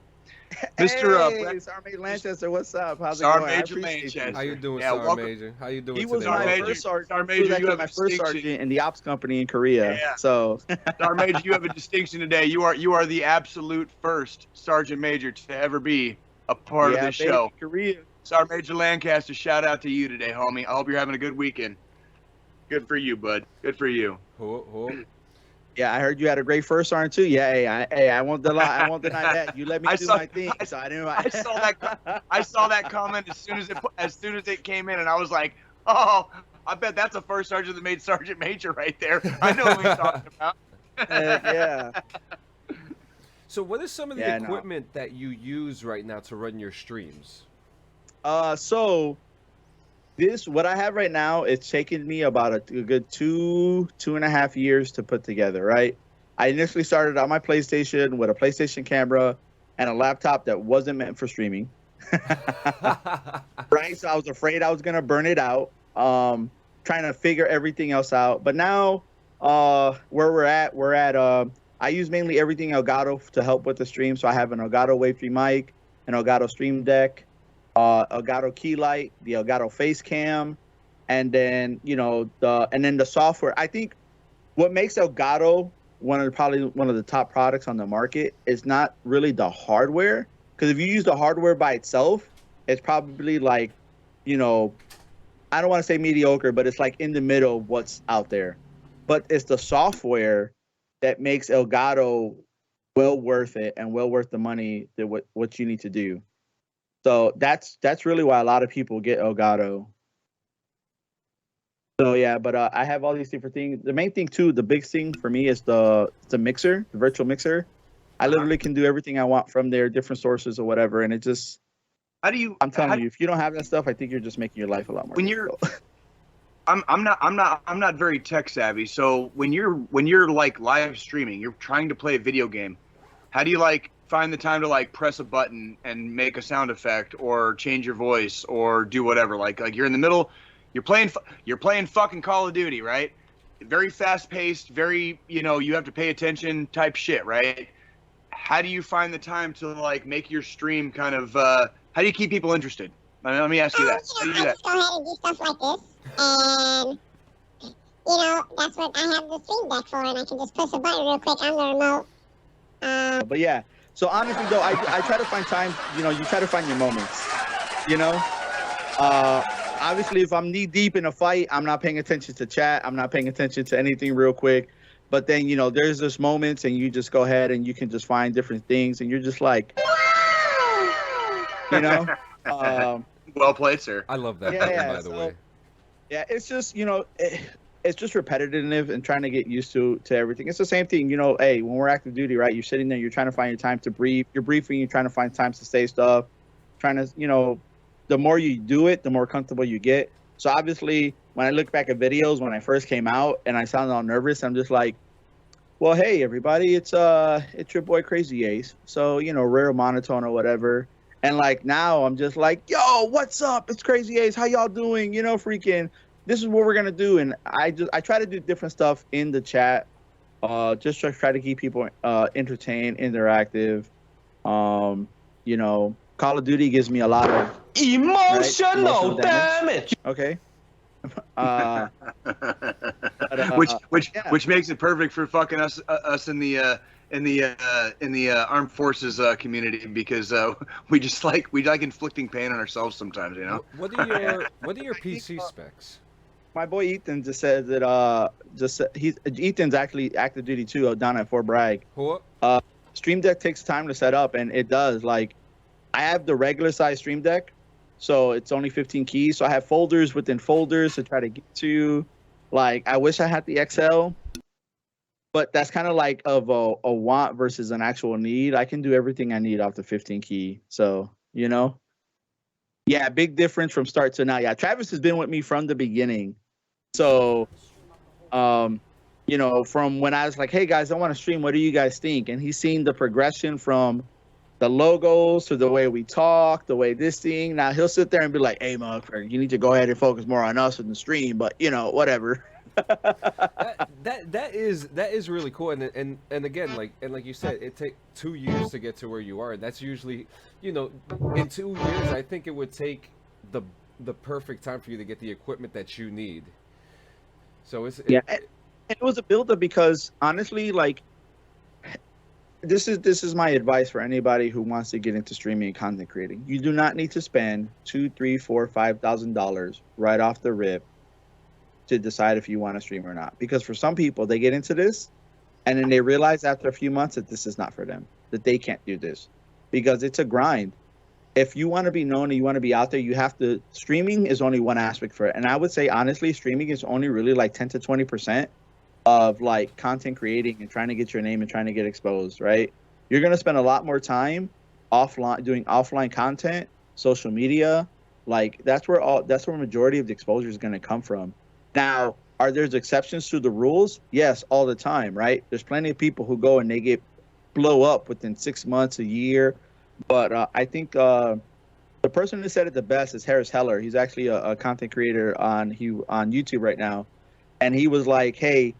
Hey, Sergeant Lanchester, what's up? How's it Sergeant going? I Major appreciate Lanchester. you. How you doing, Yeah, Sergeant welcome. Major? How you doing He today? was my Sergeant first Major. sergeant. Sergeant He was Major, you actually have my a first distinction. sergeant in the ops company in Korea. Yeah. So Sergeant Major, you have a distinction today. You are the absolute first Sergeant Major to ever be a part of this baby, show. Korea. Sergeant Major Lancaster, shout out to you today, homie. I hope you're having a good weekend. Good for you, bud. Good for you. Who? Yeah, I heard you had a great first sergeant too. Yeah, I won't deny that. You let me do my thing, so I didn't. I saw that comment as soon as it came in, and I was like, oh, I bet that's a first sergeant that made Sergeant Major right there. I know what he's talking about. Yeah. So, what is some of the Yeah, no. equipment that you use right now to run your streams? So what I have right now, it's taken me about a good 2.5 years to put together, right? I initially started on my PlayStation with a PlayStation camera and a laptop that wasn't meant for streaming. Right? So I was afraid I was going to burn it out, trying to figure everything else out. But now, where we're at, I use mainly everything Elgato to help with the stream. So I have an Elgato Wave 3 mic, an Elgato Stream Deck, Elgato key light, the Elgato face cam, and then the software. I think what makes Elgato one of the top products on the market is not really the hardware, because if you use the hardware by itself, it's probably like, I don't want to say mediocre, but it's like in the middle of what's out there. But it's the software that makes Elgato well worth it and well worth the money that what you need to do. So that's really why a lot of people get Elgato. So yeah, but I have all these different things. The main thing too, the big thing for me is the mixer, the virtual mixer. I literally can do everything I want from there, different sources or whatever, and it just. I'm telling you, if you don't have that stuff, I think you're just making your life a lot more. When you're, I'm not very tech savvy. So when you're like live streaming, you're trying to play a video game. How do you like find the time to like press a button and make a sound effect or change your voice or do whatever? Like you're in the middle, you're playing fucking Call of Duty, right? Very fast paced, very, you have to pay attention type shit, right? How do you find the time to like make your stream kind of, how do you keep people interested? Let me ask you that. How do you do I that? just go ahead and do stuff like this, and that's what I have the Stream Deck for, and I can just push a button real quick on the remote. But yeah, so honestly though, I try to find time. You try to find your moments. Obviously, if I'm knee deep in a fight, I'm not paying attention to chat. I'm not paying attention to anything real quick. But then there's this moments, and you just go ahead and you can just find different things, and you're just like, Well played, sir. I love that Yeah, button, yeah, by the so- way. yeah, it's just it's just repetitive and trying to get used to everything. It's the same thing, you know. Hey, when we're active duty, right? You're sitting there, you're trying to find your time to brief. You're briefing, you're trying to find times to say stuff. Trying to, you know, the more you do it, the more comfortable you get. So obviously, when I look back at videos when I first came out and I sounded all nervous, I'm just like, well, hey everybody, it's your boy Crazy Ace. So, you know, rare monotone or whatever. And like now I'm just like, yo, what's up? It's Crazy Ace. How y'all doing? You know, freaking, this is what we're gonna do. And I try to do different stuff in the chat, just to try to keep people entertained, interactive. You know, Call of Duty gives me a lot of Emotional damage. Okay. But, yeah. which makes it perfect for fucking us in the armed forces community, because we like inflicting pain on ourselves sometimes, you know. What are your PC specs? My boy Ethan just said that Ethan's actually active duty too, down at Fort Bragg. What? Stream Deck takes time to set up, and it does. Like, I have the regular size Stream Deck, so it's only 15 keys. So I have folders within folders to try to get to. Like, I wish I had the XL, but that's kind of like of a want versus an actual need. I can do everything I need off the 15 key. So, you know, yeah, big difference from start to now. Yeah, Travis has been with me from the beginning. So, you know, from when I was like, hey guys, I want to stream, what do you guys think? And he's seen the progression from the logos to the way we talk, the way this thing. Now he'll sit there and be like, hey, motherfucker, you need to go ahead and focus more on us in the stream, but you know, whatever. that is really cool. And again, like you said, it takes 2 years to get to where you are. That's usually, you know, in 2 years, I think it would take the perfect time for you to get the equipment that you need. So it was a buildup, because honestly, like, this is my advice for anybody who wants to get into streaming and content creating. You do not need to spend $2,000, $3,000, $4,000, $5,000 right off the rip to decide if you want to stream or not. Because for some people, they get into this and then they realize after a few months that this is not for them, that they can't do this, because it's a grind. If you want to be known and you want to be out there, you have to. Streaming is only one aspect for it, and I would say honestly, streaming is only really like 10 to 20% of like content creating and trying to get your name and trying to get exposed, right? You're going to spend a lot more time offline doing offline content, social media. Like, that's where majority of the exposure is going to come from. Now, are there exceptions to the rules? Yes, all the time, right? There's plenty of people who go and they blow up within 6 months, a year. But I think the person who said it the best is Harris Heller. He's actually a content creator on YouTube right now. And he was like, hey,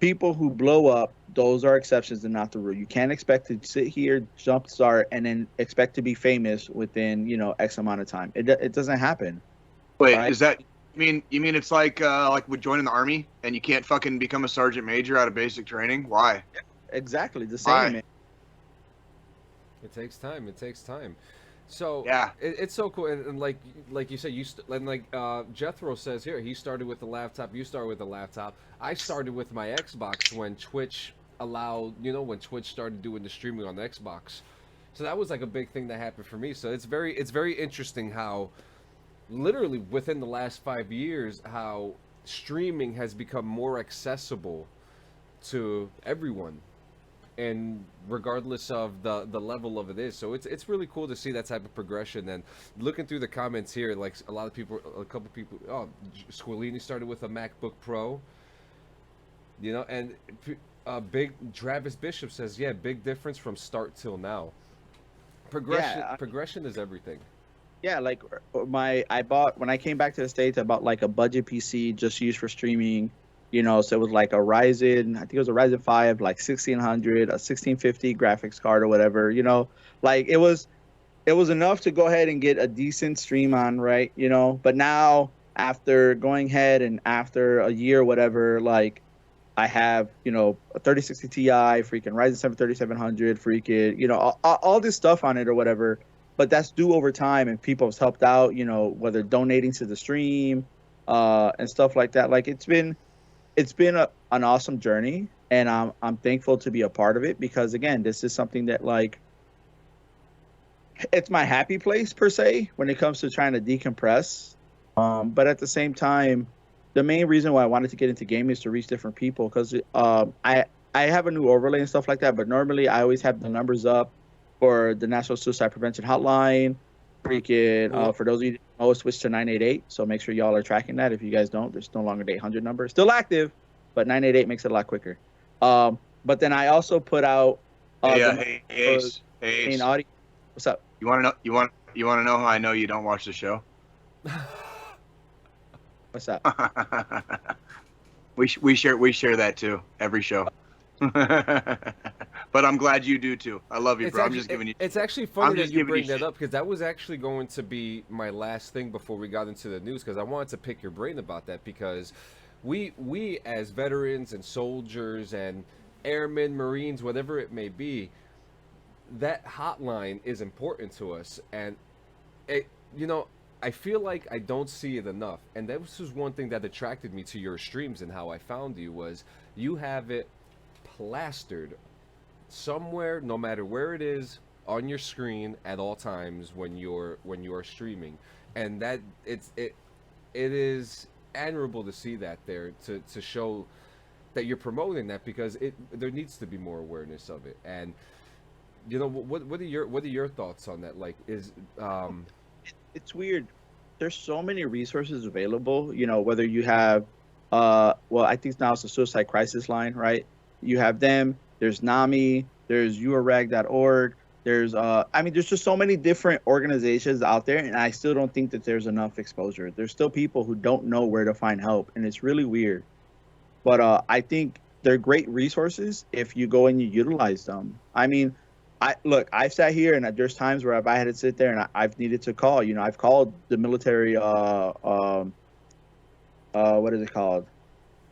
people who blow up, those are exceptions and not the rule. You can't expect to sit here, jumpstart, and then expect to be famous within, you know, X amount of time. It doesn't happen. Wait, right? is that you mean it's like with joining the army and you can't fucking become a sergeant major out of basic training? Why? Exactly the same. Why? Man. It takes time. It takes time. So yeah, it's so cool. And like you said, Jethro says here, he started with the laptop. You started with the laptop. I started with my Xbox when Twitch allowed, you know, when Twitch started doing the streaming on the Xbox. So that was like a big thing that happened for me. So it's very interesting how literally within the last 5 years, how streaming has become more accessible to everyone, and regardless of the level of it is. So it's really cool to see that type of progression. And looking through the comments here, like a couple people, Squilini started with a MacBook Pro, you know, and big Travis Bishop says, yeah, big difference from start till now. Progression is everything. Yeah, like I bought, when I came back to the States, I bought like a budget PC just used for streaming. You know, so it was like a Ryzen, I think it was a Ryzen 5, like 1600, a 1650 graphics card or whatever, you know, like it was enough to go ahead and get a decent stream on, right? You know, but now after going ahead and after a year or whatever, like I have, you know, a 3060 Ti, freaking Ryzen 7 3700, freaking, you know, all this stuff on it or whatever, but that's due over time, and people have helped out, you know, whether donating to the stream and stuff like that. Like it's been an awesome journey, and I'm thankful to be a part of it, because again, this is something that, like, it's my happy place per se when it comes to trying to decompress. But at the same time, the main reason why I wanted to get into gaming is to reach different people, because I have a new overlay and stuff like that, but normally I always have the numbers up for the National Suicide Prevention Hotline. Freaking for those of you who know, switch to 988. So make sure y'all are tracking that. If you guys don't, there's no longer the 800 number. Still active, but 988 makes it a lot quicker. But then I also put out Hey, Ace. Audio. What's up? You want to know? You want to know how I know you don't watch the show? What's up? we share that too every show. But I'm glad you do too. I love you, bro. I'm just giving you. It's actually funny that you bring that up, because that was actually going to be my last thing before we got into the news, because I wanted to pick your brain about that, because we as veterans and soldiers and airmen, Marines, whatever it may be, that hotline is important to us, and it, you know, I feel like I don't see it enough, and that was one thing that attracted me to your streams and how I found you, was you have it plastered somewhere, no matter where it is, on your screen at all times when you're streaming, and that it is admirable to see that there, to show that you're promoting that, because there needs to be more awareness of it. And you know, what are your thoughts on that? Like, It's weird. There's so many resources available, you know, whether you have well, I think now it's the suicide crisis line, right? You have them, there's NAMI, there's urag.org, there's I mean, there's just so many different organizations out there, and I still don't think that there's enough exposure. There's still people who don't know where to find help, and it's really weird. But I think they're great resources if you go and you utilize them. I mean, I've sat here, and there's times where I had to sit there and I've needed to call. You know, I've called the military. What is it called?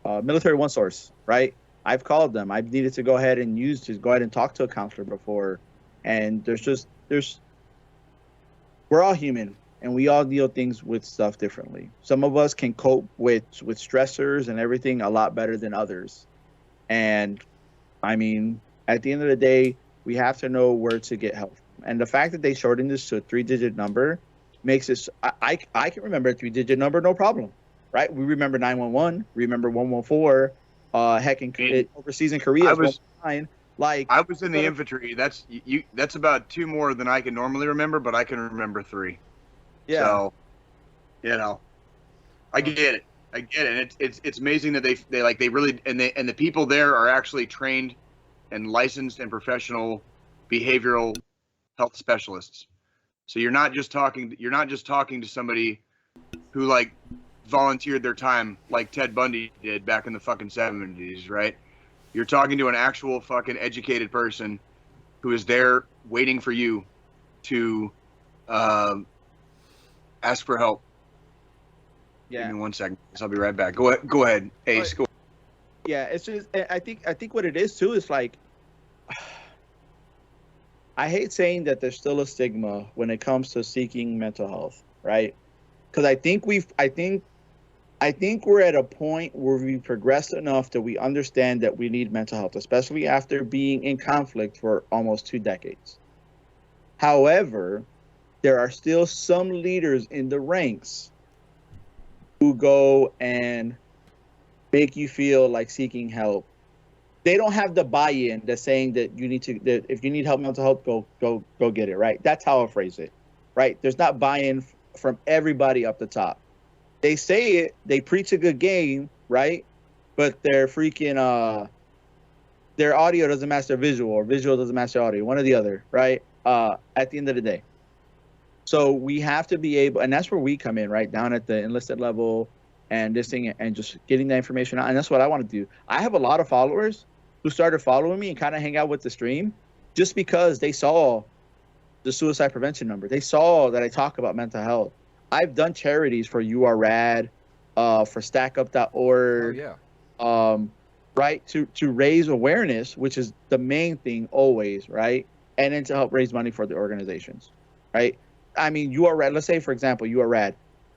Military One Source, right? I've called them. I've needed to go ahead and talk to a counselor before, and we're all human, and we all deal things with stuff differently. Some of us can cope with stressors and everything a lot better than others, and I mean, at the end of the day, we have to know where to get help. And the fact that they shortened this to a 3-digit number makes it. I can remember a 3-digit number, no problem, right? We remember 911, remember 114. Heck, overseas in Korea, I was in the infantry. That's about 2 more than I can normally remember, but I can remember 3. Yeah. So, you know, I get it. And it's amazing that they really, and the people there are actually trained and licensed and professional behavioral health specialists. So you're not just talking to somebody who like volunteered their time like Ted Bundy did back in the fucking 70s, right? You're talking to an actual fucking educated person who is there waiting for you to ask for help. Yeah. Give me 1 second. I'll be right back. Go ahead. Ace, go. Yeah, it's just, I think what it is too is like, I hate saying that there's still a stigma when it comes to seeking mental health, right? Because I think we're at a point where we've progressed enough that we understand that we need mental health, especially after being in conflict for almost 2 decades. However, there are still some leaders in the ranks who go and make you feel like seeking help. They don't have the buy-in that's saying that that if you need help, mental health, go get it, right? That's how I phrase it, right? There's not buy-in from everybody up the top. They say it, they preach a good game, right? But their freaking their audio doesn't match their visual, or visual doesn't match their audio, one or the other, right? At the end of the day. So we have to be able, and that's where we come in, right? Down at the enlisted level and this thing, and just getting that information out. And that's what I want to do. I have a lot of followers who started following me and kind of hang out with the stream just because they saw the suicide prevention number. They saw that I talk about mental health. I've done charities for URAD, for StackUp.org, right? To raise awareness, which is the main thing always, right? And then to help raise money for the organizations, right? I mean, URAD, let's say, for example, URAD,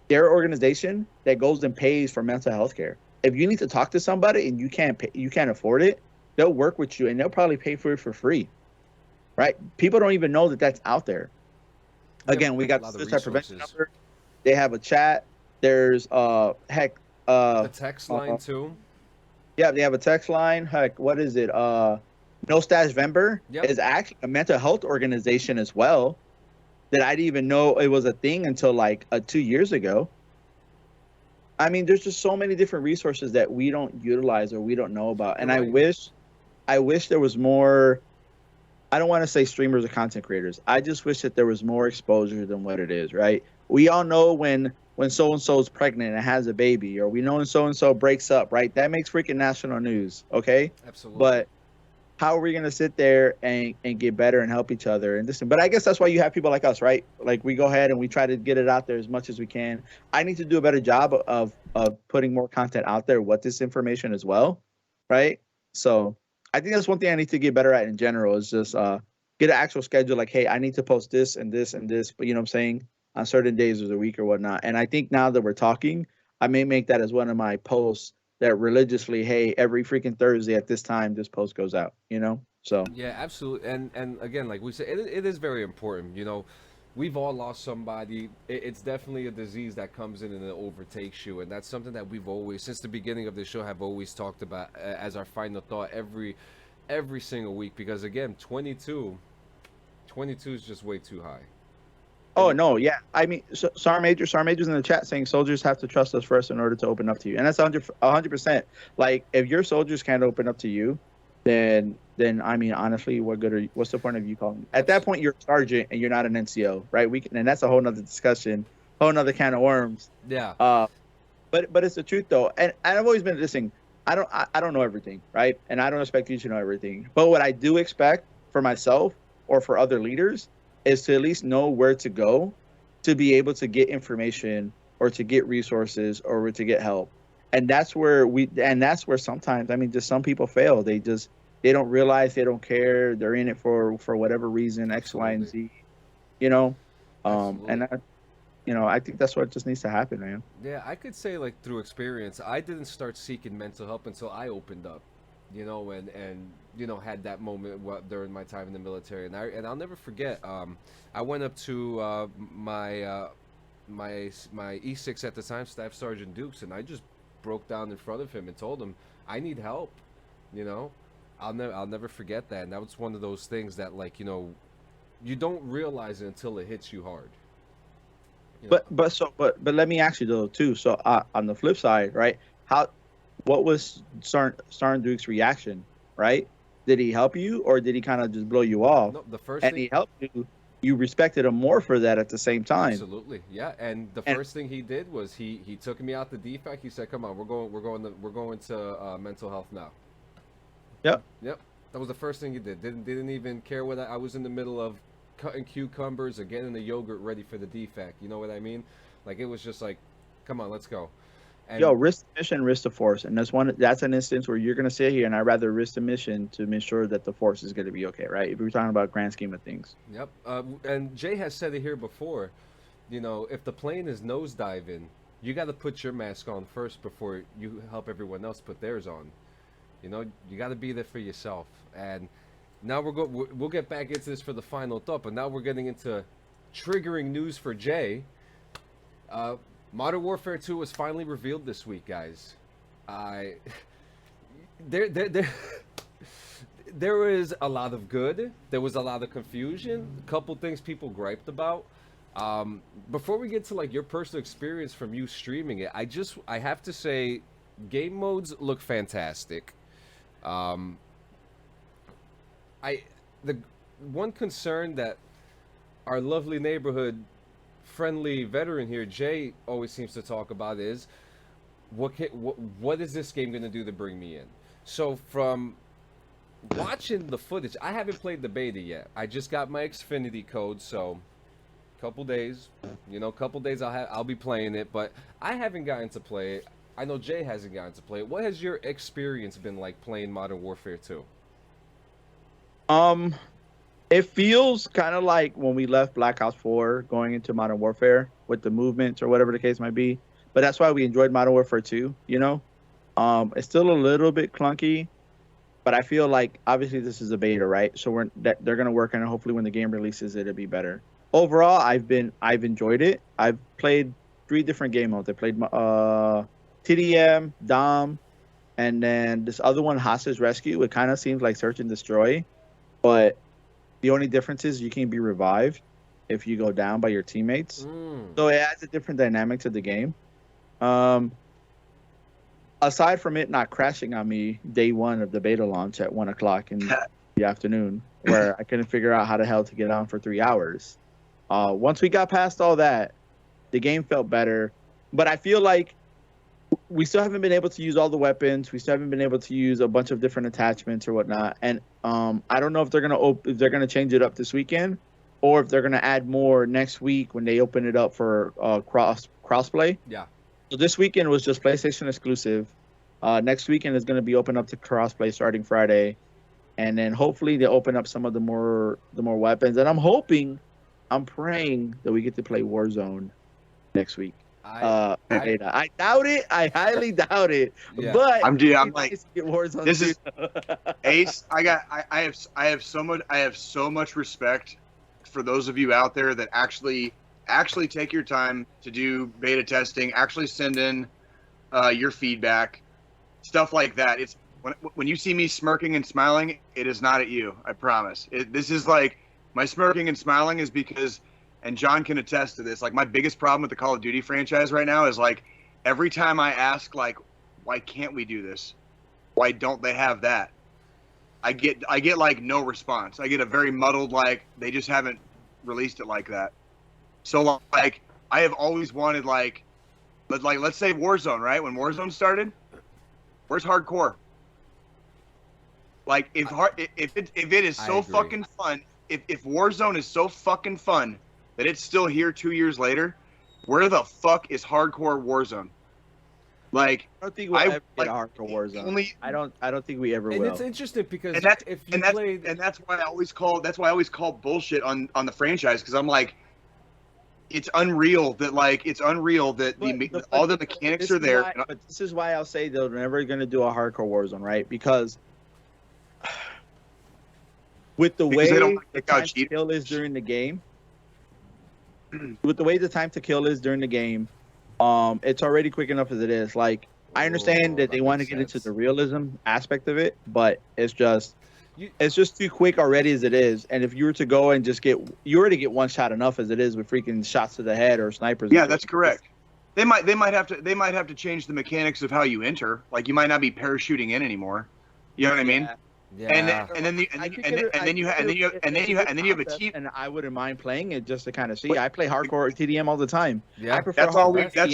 they're an organization that goes and pays for mental health care. If you need to talk to somebody and you can't afford it, they'll work with you and they'll probably pay for it for free, right? People don't even know that that's out there. Again, we got the suicide prevention number. They have a chat. There's The text line too. Yeah, they have a text line. Heck, what is it? No Stash Vember Yep. is actually a mental health organization as well that I didn't even know it was a thing until like 2 years ago. I mean, there's just so many different resources that we don't utilize or we don't know about. And You're right. I wish there was more. I don't want to say streamers or content creators. I just wish that there was more exposure than what it is, right? We all know when so and so is pregnant and has a baby, or we know when so and so breaks up, right? That makes freaking national news, okay? Absolutely. But how are we gonna sit there and get better and help each other and listen? But I guess that's why you have people like us, right? Like we go ahead and we try to get it out there as much as we can. I need to do a better job of putting more content out there with this information as well, right? So I think that's one thing I need to get better at in general is just get an actual schedule. Like, hey, I need to post this and this and this, but you know what I'm saying, on certain days of the week or whatnot. And I think now that we're talking, I may make that as one of my posts that religiously, hey, every freaking Thursday at this time, this post goes out, you know? So Yeah, absolutely. And again, like we said, it is very important. You know, we've all lost somebody. It's definitely a disease that comes in and it overtakes you, and that's something that we've always, since the beginning of the show, have always talked about as our final thought every single week. Because again, 22 is just way too high. oh no, yeah. I mean, Sarmager's in the chat saying soldiers have to trust us first in order to open up to you, and that's 100%. Like, if your soldiers can't open up to you, then I mean, honestly, what's the point of you calling? At that point, you're a sergeant and you're not an NCO, right? And that's a whole nother discussion, whole nother can of worms. Yeah. But it's the truth though, and I've always been listening. I don't know everything, right? And I don't expect you to know everything. But what I do expect for myself or for other leaders is to at least know where to go to be able to get information or to get resources or to get help. And that's where sometimes, I mean, just some people fail. They don't realize, they don't care. They're in it for whatever reason, X, Y, and Z, you know? And that, you know, I think that's what just needs to happen, man. Yeah, I could say, like, through experience, I didn't start seeking mental help until I opened up, you know, and you know, had that moment during my time in the military. And I'll never forget, I went up to my E6 at the time, Staff Sergeant Dukes, and I just broke down in front of him and told him I need help. You know, I'll never forget that. And that was one of those things that, like, you know, you don't realize it until it hits you hard. You know? But let me ask you though too. So on the flip side, right? What was Sergeant Duke's reaction, right? Did he help you or did he kind of just blow you off? No, the first and thing he helped you. You respected him more for that at the same time. Absolutely, yeah. And the first thing he did was he took me out the defect. He said, "Come on, we're going to mental health now." Yep. That was the first thing he did. Didn't even care whether I was in the middle of cutting cucumbers or getting the yogurt ready for the defect. You know what I mean? Like, it was just like, "Come on, let's go." And Yo, risk the mission, risk the force, and that's an instance where you're gonna sit here, and I'd rather risk the mission to make sure that the force is gonna be okay, right? If we're talking about grand scheme of things. Yep. And Jay has said it here before. You know, if the plane is nosediving, you got to put your mask on first before you help everyone else put theirs on. You know, you got to be there for yourself. And now we'll get back into this for the final thought, but now we're getting into triggering news for Jay. Modern Warfare 2 was finally revealed this week, guys. There was a lot of good. There was a lot of confusion. A couple things people griped about. Before we get to, like, your personal experience from you streaming it, I have to say, game modes look fantastic. The one concern that our lovely neighborhood friendly veteran here, Jay, always seems to talk about is what is this game going to do to bring me in? So from watching the footage, I haven't played the beta yet. I just got my Xfinity code, so couple days I'll be playing it, but I haven't gotten to play it. I know Jay hasn't gotten to play it. What has your experience been like playing Modern Warfare 2? It feels kind of like when we left Black Ops 4 going into Modern Warfare with the movements or whatever the case might be. But that's why we enjoyed Modern Warfare 2, you know? It's still a little bit clunky, but I feel like obviously this is a beta, right? So they're going to work on it. Hopefully when the game releases, it'll be better. Overall, I've enjoyed it. I've played 3 different game modes. I played TDM, Dom, and then this other one, Hostage Rescue. It kind of seems like Search and Destroy, but the only difference is you can be revived if you go down by your teammates. So it adds a different dynamic to the game. Aside from it not crashing on me day one of the beta launch at 1 o'clock in the afternoon, where I couldn't figure out how the hell to get on for 3 hours. Once we got past all that, the game felt better. But I feel like we still haven't been able to use all the weapons. We still haven't been able to use a bunch of different attachments or whatnot. And I don't know if they're gonna change it up this weekend, or if they're gonna add more next week when they open it up for crossplay. Yeah. So this weekend was just PlayStation exclusive. Next weekend is going to be open up to crossplay starting Friday, and then hopefully they open up some of the more weapons. And I'm praying that we get to play Warzone next week. I doubt it. I highly doubt it. Yeah. But I'm like, get Warzone this too. is Ace. I have so much respect for those of you out there that actually take your time to do beta testing, actually send in your feedback, stuff like that. It's when you see me smirking and smiling, it is not at you. I promise. This is like, my smirking and smiling is because, and John can attest to this, like my biggest problem with the Call of Duty franchise right now is like, every time I ask like, why can't we do this? Why don't they have that? I get like no response. I get a very muddled, like, they just haven't released it like that. So like, I have always wanted like let's say Warzone, right? When Warzone started, where's hardcore? Like if it is so fucking fun, if Warzone is so fucking fun that it's still here 2 years later, where the fuck is hardcore Warzone? Like, I don't think we'll ever get a hardcore Warzone. I don't think we ever will. And it's interesting because that's why I always call bullshit on the franchise, because I'm like, it's unreal that all the mechanics are there. But this is why I'll say they're never going to do a hardcore Warzone, right? Because with the way the time to kill is during the game, it's already quick enough as it is. Like, I understand that they want to get into the realism aspect of it, but it's just too quick already as it is. And if you were to go and you already get one shot enough as it is with freaking shots to the head or snipers. Yeah, that's correct. They might have to change the mechanics of how you enter. Like, you might not be parachuting in anymore. You know what I mean? Yeah. And then you have a team. And I wouldn't mind playing it just to kind of see. I play hardcore TDM all the time. Yeah, I prefer that's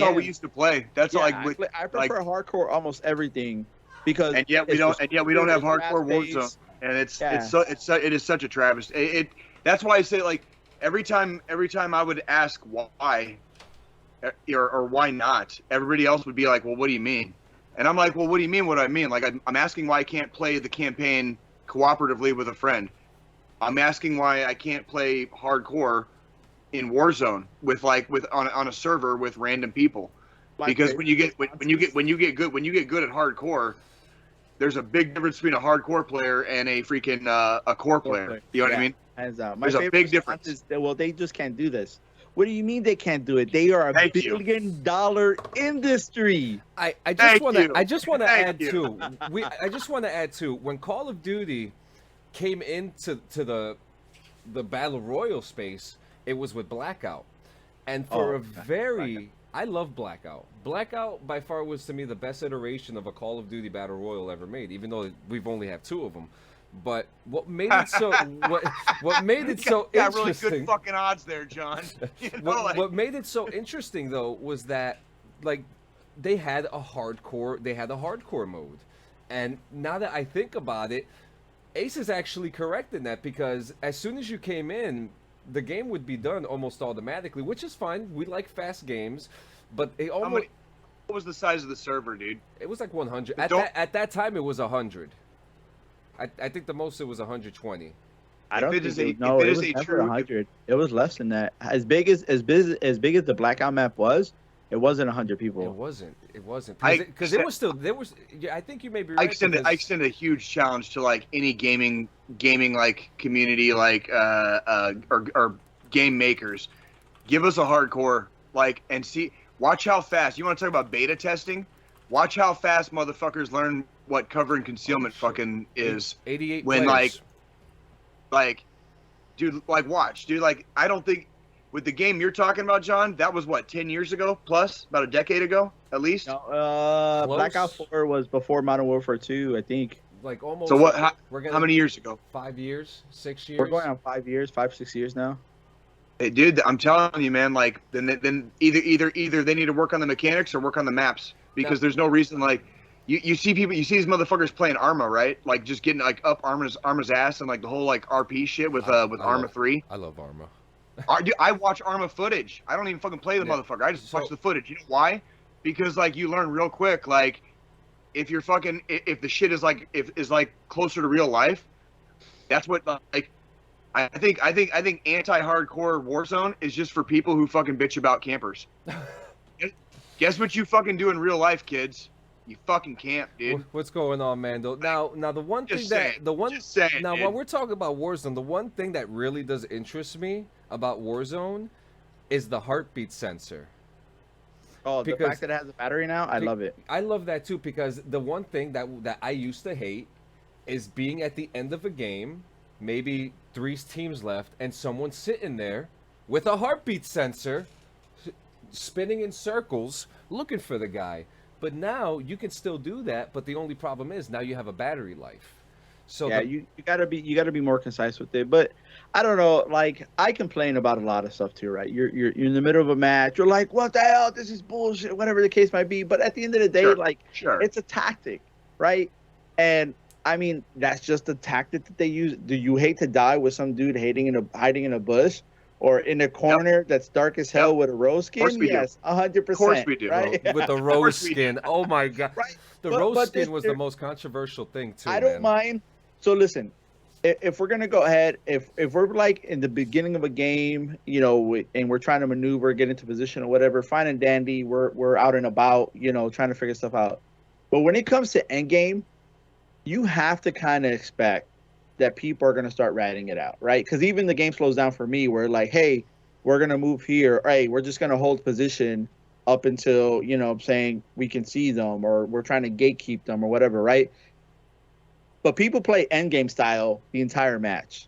all we used to play. I prefer hardcore almost everything, because and yet we don't have hardcore Warzone, and it is such a travesty. That's why I say, like, every time I would ask why or why not, everybody else would be like, well, what do you mean? And I'm like, well, what do you mean? What do I mean? Like, I'm asking why I can't play the campaign cooperatively with a friend. I'm asking why I can't play hardcore in Warzone on a server with random people. Because when you get good at hardcore, there's a big difference between a hardcore player and a freaking a core player. You know what I mean? Hands out. There's a big difference. Is that, well, they just can't do this. What do you mean they can't do it? They are a $1 billion industry. I just want to add too. I just want to add too. When Call of Duty came into the battle royal space, it was with Blackout, and I love Blackout. Blackout by far was, to me, the best iteration of a Call of Duty battle royal ever made. Even though we've only had 2 of them. But what made it so what made it so got really interesting? good fucking odds there, John. What made it so interesting though was that, like, they had a hardcore mode, and now that I think about it, Ace is actually correct in that, because as soon as you came in, the game would be done almost automatically, which is fine. We like fast games, but it almost. What was the size of the server, dude? It was like 100. At that time, it was 100. I think the most it was 120. I don't think it was never 100. It was less than that. As big as the Blackout map was, it wasn't 100 people. It wasn't because it was still there was. Yeah, I think you may be right. I extend a huge challenge to, like, any gaming like community, like or game makers. Give us a hardcore, like, and watch how fast. You want to talk about beta testing? Watch how fast motherfuckers learn what cover and concealment fucking is. 88 when players. like, dude, like watch, dude. Like I don't think with the game you're talking about, John, that was what 10 years ago plus, about a decade ago at least. No, Close. Black Ops 4 was before Modern Warfare 2, I think. Like almost. So what? How many years ago? 5 years, 6 years. We're going on 5 years, 6 years now. Hey, dude, I'm telling you, man. Like then either they need to work on the mechanics or work on the maps because there's no reason like. You see people, you see these motherfuckers playing Arma, right? Like just getting like up Arma's ass and like the whole like RP shit with Arma 3. I love Arma. Dude, I watch Arma footage. I don't even fucking play the motherfucker. I just watch the footage. You know why? Because like you learn real quick. Like if you're fucking if the shit is like closer to real life, that's what like. I think anti-hardcore Warzone is just for people who fucking bitch about campers. Guess what you fucking do in real life, kids? You fucking camp, dude. What's going on, Mando? Now the one thing while we're talking about Warzone, the one thing that really does interest me about Warzone is the heartbeat sensor. Oh, the fact that it has a battery now, I love it. I love that too because the one thing that I used to hate is being at the end of a game, maybe 3 teams left, and someone sitting there with a heartbeat sensor, spinning in circles, looking for the guy. But now you can still do that, but the only problem is now you have a battery life. So yeah, you gotta be more concise with it. But I don't know, like I complain about a lot of stuff too, right? You're in the middle of a match, you're like, what the hell? This is bullshit, whatever the case might be. But at the end of the day, it's a tactic, right? And I mean, that's just a tactic that they use. Do you hate to die with some dude hiding in a bush? Or in a corner that's dark as hell with a rose skin? Yes, 100%. Of course we do. Right? With the rose skin. Oh my God. Right. The rose skin was the most controversial thing too. I don't mind. So listen, if we're gonna go ahead, if we're like in the beginning of a game, you know, and we're trying to maneuver, get into position or whatever, fine and dandy. We're out and about, you know, trying to figure stuff out. But when it comes to end game, you have to kind of expect that people are going to start ratting it out, right? Because even the game slows down for me where like, hey, we're going to move here. Hey, we're just going to hold position up until, you know, saying we can see them or we're trying to gatekeep them or whatever, right? But people play endgame style the entire match.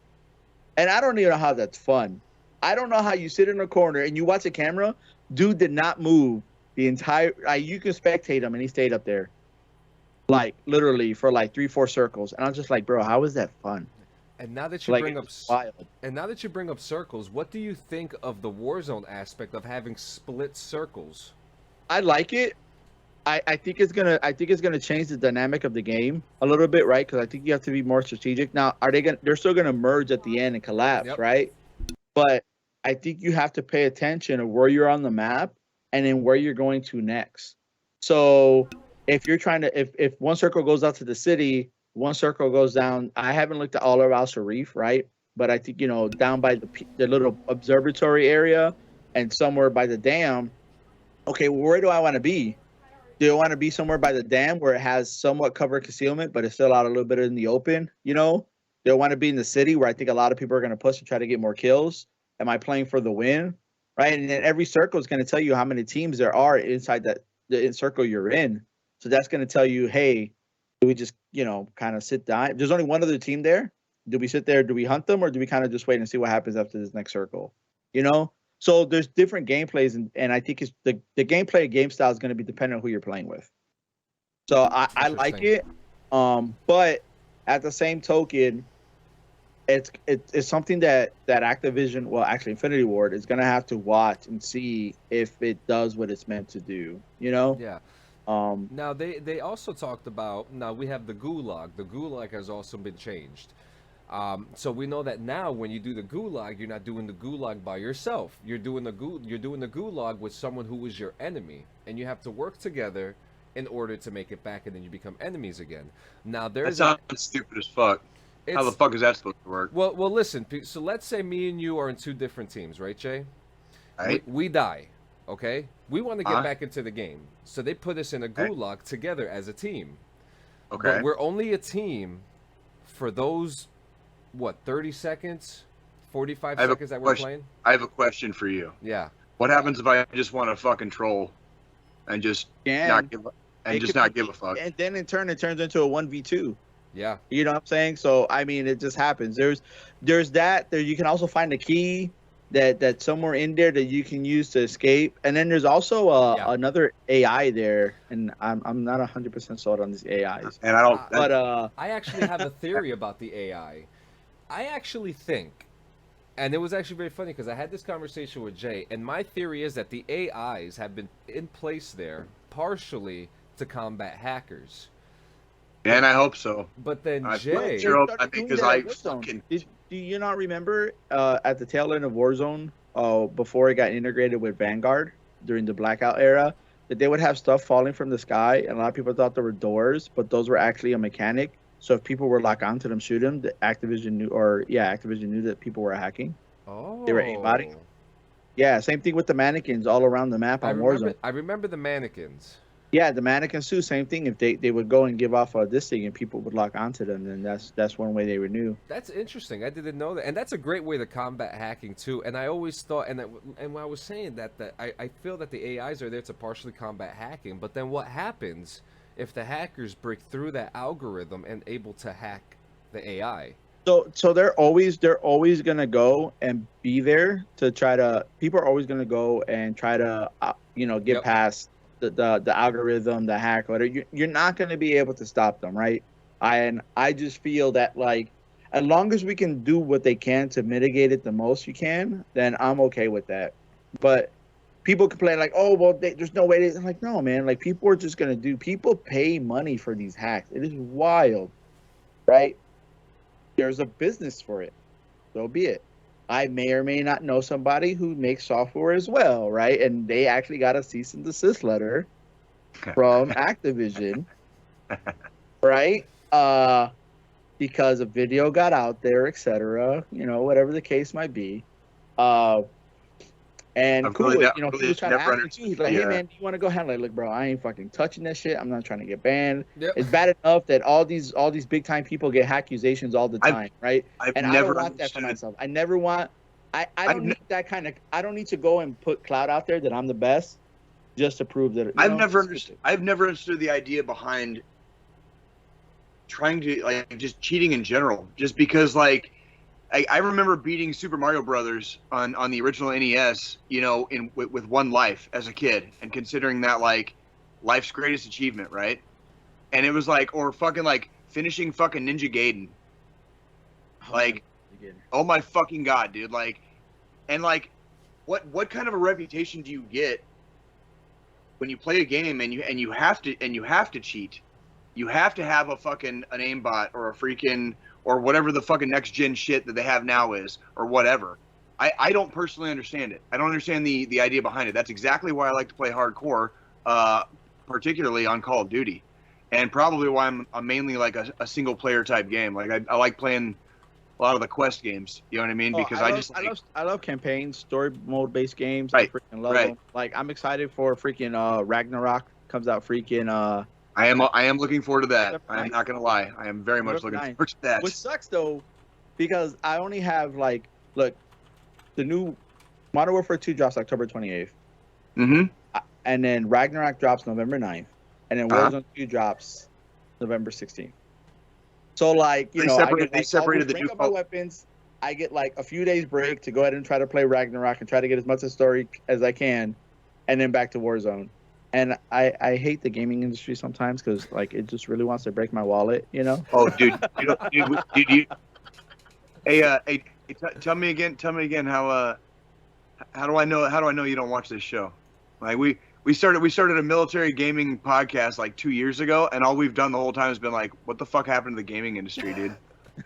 And I don't even know how that's fun. I don't know how you sit in a corner and you watch a camera. Dude did not move the entire... you can spectate him and he stayed up there. Like literally for like 3-4 circles, and I'm just like, bro, how is that fun? And now that you bring up circles, what do you think of the Warzone aspect of having split circles? I like it. I think it's gonna change the dynamic of the game a little bit, right? Because I think you have to be more strategic. Now, they're still gonna merge at the end and collapse, right? But I think you have to pay attention of where you're on the map and then where you're going to next. So if you're trying to, if one circle goes out to the city, one circle goes down. I haven't looked at all of Al Sharif, right? But I think, you know, down by the little observatory area and somewhere by the dam. Okay, well, where do I want to be? Do I want to be somewhere by the dam where it has somewhat cover concealment, but it's still out a little bit in the open? You know, do I want to be in the city where I think a lot of people are going to push and try to get more kills? Am I playing for the win? Right? And then every circle is going to tell you how many teams there are inside the circle you're in. So that's going to tell you, hey, do we just, you know, kind of sit down? If there's only one other team there, do we sit there? Do we hunt them? Or do we kind of just wait and see what happens after this next circle? You know? So there's different gameplays. And I think it's the gameplay game style is going to be dependent on who you're playing with. So I like it. But at the same token, it's something that Activision, well, actually Infinity Ward is going to have to watch and see if it does what it's meant to do, you know? Yeah. Now they also talked about, now we have the gulag. The gulag has also been changed. So we know that now when you do the gulag, you're not doing the gulag by yourself. You're doing the gulag with someone who is your enemy, and you have to work together in order to make it back, and then you become enemies again. Now that sounds stupid as fuck. How the fuck is that supposed to work? Well, listen. So let's say me and you are in 2 different teams, right, Jay? Right. We die. Okay, we want to get back into the game, so they put us in a gulag together as a team. Okay, but we're only a team for those 30 seconds, 45 seconds that we're playing. I have a question for you. Yeah. What happens if I just want to fucking troll and just not give and it just could not be- give a fuck. And then in turn, it turns into a 1v2. Yeah. You know what I'm saying? So I mean, it just happens. There's that. There you can also find a key that's somewhere in there that you can use to escape. And then there's also Yeah. another AI there, and I'm not 100% sold on these AIs. And I don't. But I actually have a theory about the AI. I actually think, and it was actually very funny because I had this conversation with Jay, and my theory is that the AIs have been in place there partially to combat hackers. and I hope so. But then I Jay, sure hope- started I mean, doing 'cause that I at Warzone. fucking- Do you not remember at the tail end of Warzone, before it got integrated with Vanguard during the blackout era, that they would have stuff falling from the sky, and a lot of people thought they were doors, but those were actually a mechanic. So if people were locked onto them, shoot them. Activision knew that people were hacking. oh, They were aimbotting. Yeah, same thing with the mannequins all around the map on Warzone. I remember the mannequins. Yeah, the mannequins too. Same thing. If they would go and give off this thing and people would lock onto them, then that's one way they would knew. That's interesting. I didn't know that, and that's a great way to combat hacking too. And I always thought, and when I was saying that I feel that the AIs are there to partially combat hacking. But then what happens if the hackers break through that algorithm and able to hack the AI? So they're always gonna go and be there to try to. People are always gonna go and try to get Yep. past the algorithm, the hack, whatever. You're not gonna be able to stop them, right? I just feel that like as long as we can do what they can to mitigate it the most you can, then I'm okay with that. But people complain like, oh well, there's no way. I'm like, no man, like people are just gonna do. People pay money for these hacks. It is wild, right? There's a business for it. So be it. I may or may not know somebody who makes software as well, right? And they actually got a cease and desist letter from Activision, right? Because a video got out there, etc. Whatever the case might be. And I've cool, really he was just trying to never ask me too. He's like, understood "Hey the, man, do you want to go ahead?" Like, look, bro, I ain't fucking touching that shit. I'm not trying to get banned. Yep. It's bad enough that all these big time people get accusations all the time, right? I've And I never don't want that for understood. myself. I never want. I don't need that kind of. I don't need to go and put clout out there that I'm the best, just to prove that. I've never understood the idea behind trying to like just cheating in general. Just because like I remember beating Super Mario Brothers on the original NES, with one life as a kid, and considering that like life's greatest achievement, right? And it was like, or fucking like finishing fucking Ninja Gaiden. Like, oh my fucking god, dude! Like, and like, what kind of a reputation do you get when you play a game and you have to cheat? You have to have an aimbot or a freaking or whatever the fucking next gen shit that they have now is, or whatever. I don't personally understand it. I don't understand the idea behind it. That's exactly why I like to play hardcore, particularly on Call of Duty, and probably why I'm mainly like a single player type game. Like I like playing a lot of the quest games. You know what I mean? Because I love campaigns, story mode based games. Right, I freaking love right. them. Like I'm excited for freaking Ragnarok comes out freaking I am looking forward to that. I'm not gonna lie. I am very much looking forward to that. Which sucks though, because I only have the new Modern Warfare 2 drops October 28th. Mm-hmm. And then Ragnarok drops November 9th. And then Warzone 2 drops November 16th. So like, They separated the my weapons. I get like a few days break to go ahead and try to play Ragnarok and try to get as much of the story as I can, and then back to Warzone. And I hate the gaming industry sometimes because like it just really wants to break my wallet, Oh, dude, dude. Hey, tell me again how do I know you don't watch this show? Like we started a military gaming podcast like 2 years ago, and all we've done the whole time has been like, what the fuck happened to the gaming industry, dude?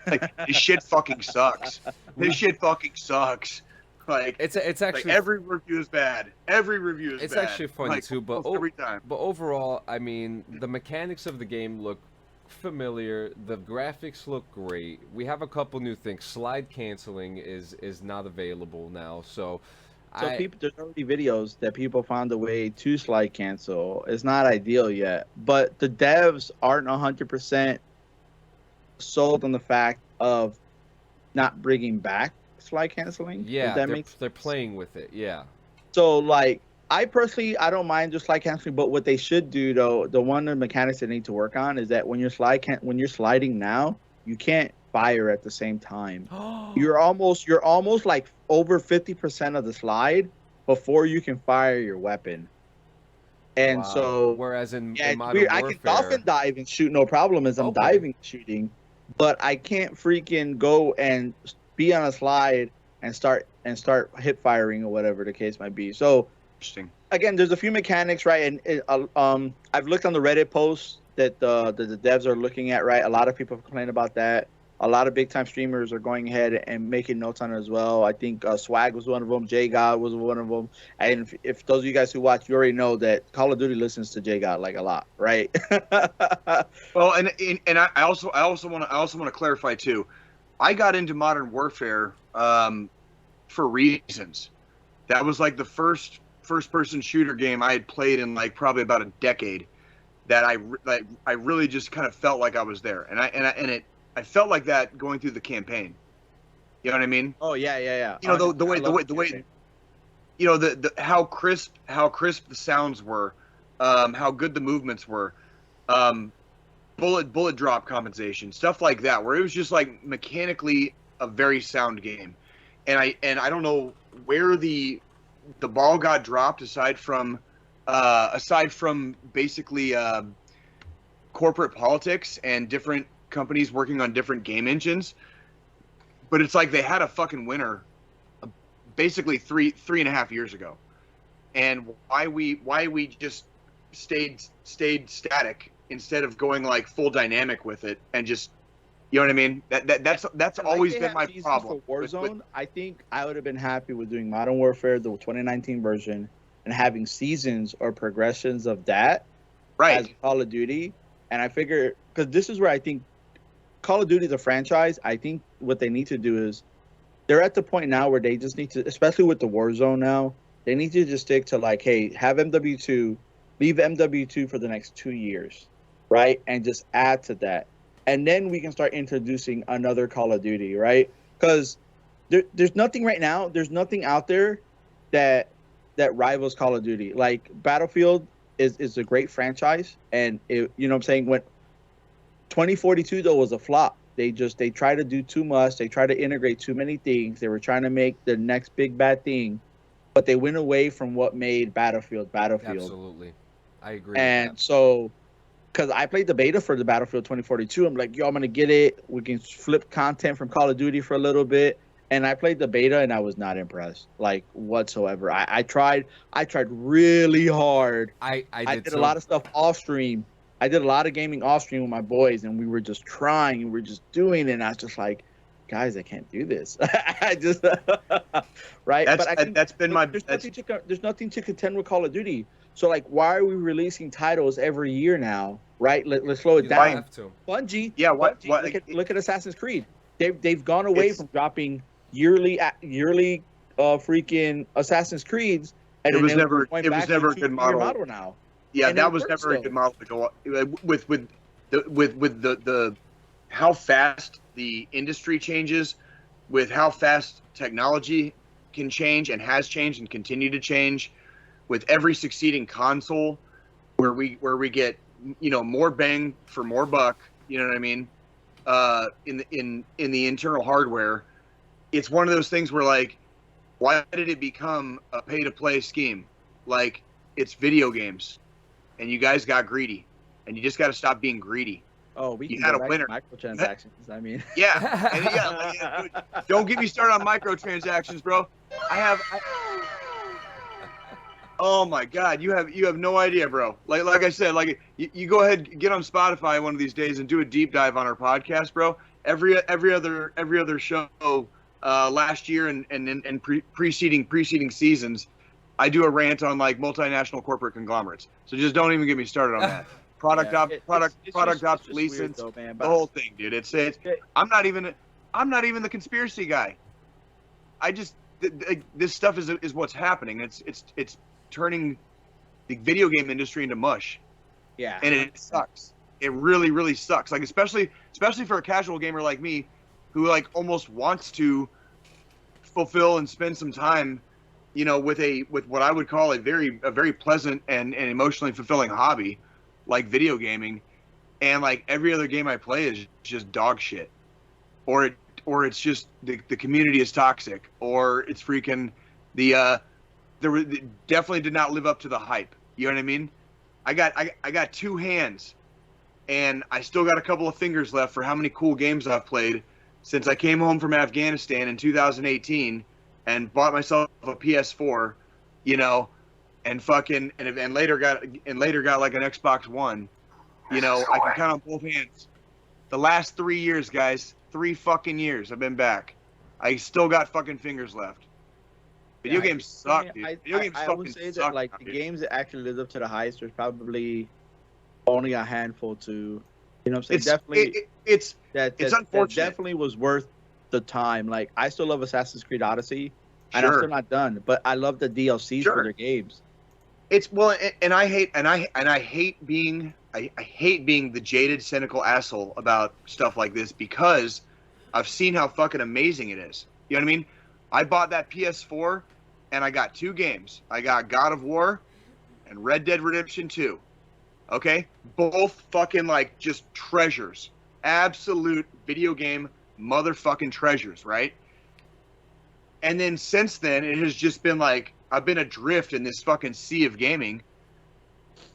Like this shit fucking sucks. This shit fucking sucks. Like it's actually like every review is bad. Every review is it's bad. actually funny like, too, but every time. But overall, I mean, the mechanics of the game look familiar. The graphics look great. We have a couple new things. Slide canceling is not available now, so. There's already videos that people found a way to slide cancel. It's not ideal yet, but the devs aren't 100% sold on the fact of not bringing back slide canceling. Yeah, Does that make they're playing with it. Yeah. So like I personally, I don't mind just slide canceling, but what they should do though, the one of the mechanics they need to work on is that when you're sliding now, you can't fire at the same time. You're almost like over 50% of the slide before you can fire your weapon. And Wow. so, whereas in yeah, Modern weird. Warfare, I can dolphin dive and shoot no problem as I'm Okay. diving and shooting, but I can't freaking go and be on a slide and start hip firing or whatever the case might be. So Interesting. again, there's a few mechanics, right? And I've looked on the Reddit posts that the devs are looking at, right? A lot of people complain about that. A lot of big time streamers are going ahead and making notes on it as well. I think Swag was one of them. J God was one of them. And if those of you guys who watch, you already know that Call of Duty listens to J God like a lot, right? Well, and I also want to clarify too. I got into Modern Warfare for reasons. That was like the first person shooter game I had played in like probably about a decade. That I really just kind of felt like I was there, and I felt like that going through the campaign. You know what I mean? Oh yeah. You know the way you know the how crisp the sounds were, how good the movements were, bullet drop compensation, stuff like that, where it was just like mechanically a very sound game. And I don't know where the ball got dropped aside from basically corporate politics and different companies working on different game engines, but it's like they had a fucking winner basically three and a half years ago, and why we just stayed static instead of going like full dynamic with it and just, you know what I mean? That's always been my problem. For Warzone, I think I would have been happy with doing Modern Warfare, the 2019 version, and having seasons or progressions of that as Call of Duty. And I figure, because this is where I think Call of Duty is a franchise, I think what they need to do is they're at the point now where they just need to, especially with the Warzone now, they need to just stick to like, hey, have MW2, leave MW2 for the next 2 years, right? And just add to that. And then we can start introducing another Call of Duty, right? Because there's nothing right now, there's nothing out there that rivals Call of Duty. Like Battlefield is a great franchise, and it, you know what I'm saying, when 2042 though was a flop. They try to do too much. They try to integrate too many things. They were trying to make the next big bad thing, but they went away from what made Battlefield. Absolutely, I agree. And so, because I played the beta for the Battlefield 2042, I'm like, yo, I'm gonna get it. We can flip content from Call of Duty for a little bit. And I played the beta, and I was not impressed, like whatsoever. I tried really hard. I did a lot of stuff off stream. I did a lot of gaming off stream with my boys, and we were just trying, and we were just doing it. And I was just like, guys, I can't do this. I just right. There's nothing to contend with Call of Duty. So like, why are we releasing titles every year now? Right? Let's slow it down. Bungie. Yeah. Bungie, look at Assassin's Creed. They've gone away from dropping yearly freaking Assassin's Creeds, and it was never a good model now. Yeah, and that was never a good model to go with the how fast the industry changes, with how fast technology can change and has changed and continue to change, with every succeeding console where we get, you know, more bang for more buck, you know what I mean, in the internal hardware. It's one of those things where, like, why did it become a pay-to-play scheme? Like, it's video games, and you guys got greedy, and you just got to stop being greedy. Oh, we had a winner. Microtransactions. I mean, yeah, don't get me started on microtransactions, bro. Oh my God, you have no idea, bro. Like I said, like you go ahead, get on Spotify one of these days and do a deep dive on our podcast, bro. Every other show. Last year and preceding seasons, I do a rant on like multinational corporate conglomerates. So just don't even get me started on that. Product obsolescence, the whole thing, dude. It's I'm not even the conspiracy guy. I just this stuff is what's happening. It's turning the video game industry into mush. Yeah, and it sucks. It really sucks. Like especially for a casual gamer like me, who like almost wants to fulfill and spend some time you know, with what I would call a very pleasant and emotionally fulfilling hobby, like video gaming, and like every other game I play is just dog shit, or it's just the community is toxic, or it's freaking definitely did not live up to the hype. You know what I mean? I got two hands, and I still got a couple of fingers left for how many cool games I've played since I came home from Afghanistan in 2018 and bought myself a PS4, you know, and later got like an Xbox One. You know, I can count on both hands. The last 3 years, guys, 3 fucking years I've been back. I still got fucking fingers left. Video games suck, dude. Video games I fucking would say suck, that like the dude. games that actually lived up to the highest, there's probably only a handful to, you know what I'm saying? It's That unfortunate. definitely was worth the time. Like, I still love Assassin's Creed Odyssey, and I'm Sure. still not done, but I love the DLCs Sure. for their games. It's well, and I hate being the jaded, cynical asshole about stuff like this because I've seen how fucking amazing it is. You know what I mean? I bought that PS4 and I got 2 games. I got God of War and Red Dead Redemption 2. Okay? Both fucking like just treasures. Absolute video game motherfucking treasures, right? And then since then, it has just been like, I've been adrift in this fucking sea of gaming.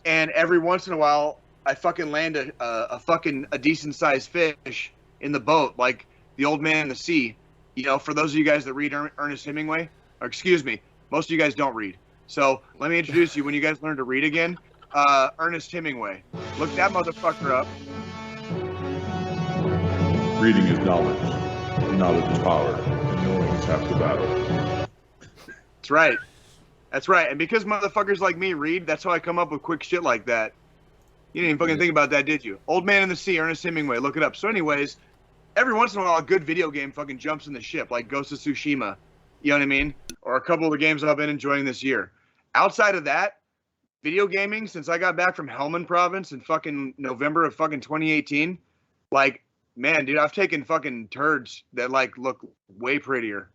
And every once in a while, I fucking land a decent sized fish in the boat, like the old man in the sea. You know, for those of you guys that read Ernest Hemingway, or excuse me, most of you guys don't read. So let me introduce you when you guys learn to read again. Ernest Hemingway. Look that motherfucker up. Reading is knowledge. Knowledge is power. And knowing is half the battle. That's right. That's right. And because motherfuckers like me read, that's how I come up with quick shit like that. You didn't even fucking think about that, did you? Old Man in the Sea, Ernest Hemingway. Look it up. So anyways, every once in a while, a good video game fucking jumps in the ship, like Ghost of Tsushima. You know what I mean? Or a couple of the games I've been enjoying this year. Outside of that, video gaming, since I got back from Helmand Province in fucking November of fucking 2018, like, man, dude, I've taken fucking turds that, like, look way prettier.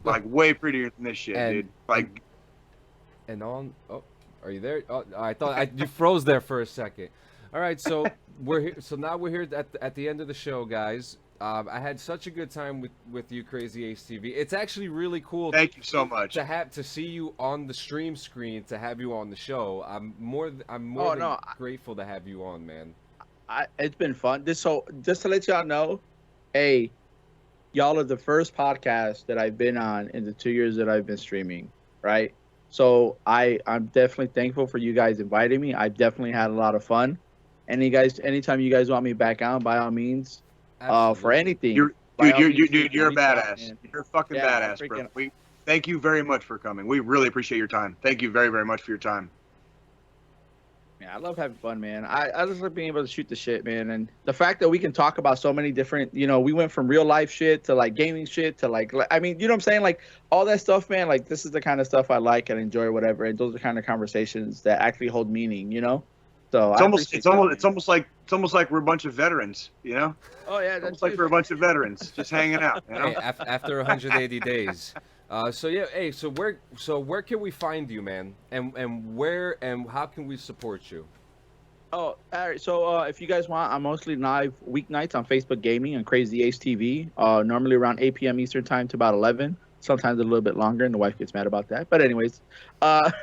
Like, way prettier than this shit, dude. Like... And on. Oh, are you there? Oh, I thought you froze there for a second. All right, so we're here. So now we're here at the end of the show, guys. I had such a good time with you, KrazyAceTV. It's actually really cool. Thank you so much. To see you on the stream screen, to have you on the show. I'm more grateful to have you on, man. It's been fun. Just to let y'all know, hey, y'all are the first podcast that I've been on in the 2 years that I've been streaming, right? So I'm definitely thankful for you guys inviting me. I definitely had a lot of fun. Anytime you guys want me back on, by all means, for anything. You're a badass. Man. You're a fucking badass, bro. We thank you very much for coming. We really appreciate your time. Thank you very, very much for your time. Yeah, I love having fun, man. I just like being able to shoot the shit, man. And the fact that we can talk about so many different, you know, we went from real life shit to like gaming shit to like, I mean, you know what I'm saying? Like all that stuff, man, like this is the kind of stuff I like and enjoy, whatever. And those are the kind of conversations that actually hold meaning, you know? So it's almost like we're a bunch of veterans, you know? Oh yeah, that's like we're a bunch of veterans just hanging out, you know? Hey, after 180 days. So yeah, hey, so where can we find you, man? And where and how can we support you? Oh, all right. So if you guys want, I'm mostly live weeknights on Facebook Gaming and KrazyAceTV. Normally around 8 p.m. Eastern time to about 11. Sometimes a little bit longer, and the wife gets mad about that. But anyways, but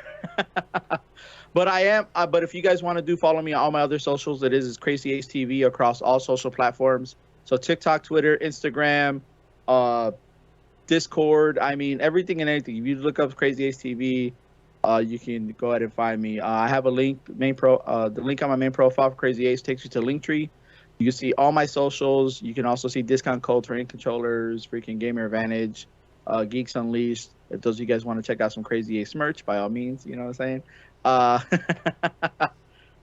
I am. But if you guys want to follow me on all my other socials, it is KrazyAceTV across all social platforms. So TikTok, Twitter, Instagram, Discord. I mean, everything and anything. If you look up KrazyAceTV, you can go ahead and find me. I have a link, the link on my main profile for Crazy Ace takes you to Linktree. You can see all my socials. You can also see discount codes for any controllers, freaking Gamer Advantage, Geeks Unleashed. If those of you guys want to check out some Crazy Ace merch, by all means, you know what I'm saying?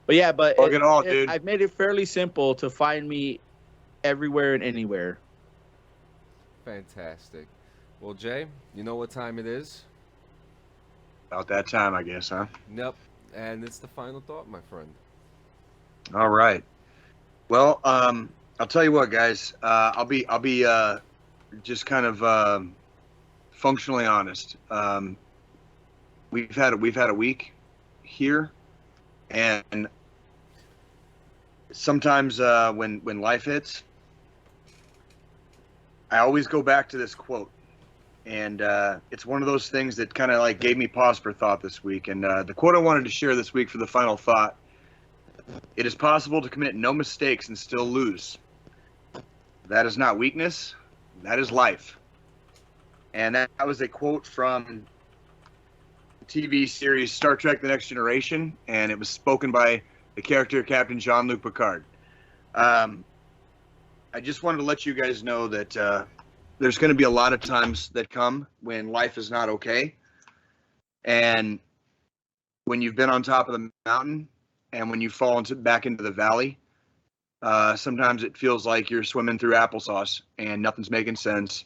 But yeah, but dude. I've made it fairly simple to find me everywhere and anywhere. Fantastic. Well, Jay, you know what time it is? About that time, I guess, huh? Yep. And it's the final thought, my friend. All right. Well, I'll tell you what, guys. I'll be just kind of functionally honest. we've had a week here, and sometimes when life hits, I always go back to this quote, and it's one of those things that kind of like gave me pause for thought this week. And the quote I wanted to share this week for the final thought: "It is possible to commit no mistakes and still lose. That is not weakness, that is life." And that was a quote from the TV series Star Trek The Next Generation, and it was spoken by the character Captain Jean-Luc Picard. I just wanted to let you guys know that there's going to be a lot of times that come when life is not okay. And when you've been on top of the mountain and when you fall back into the valley, sometimes it feels like you're swimming through applesauce and nothing's making sense.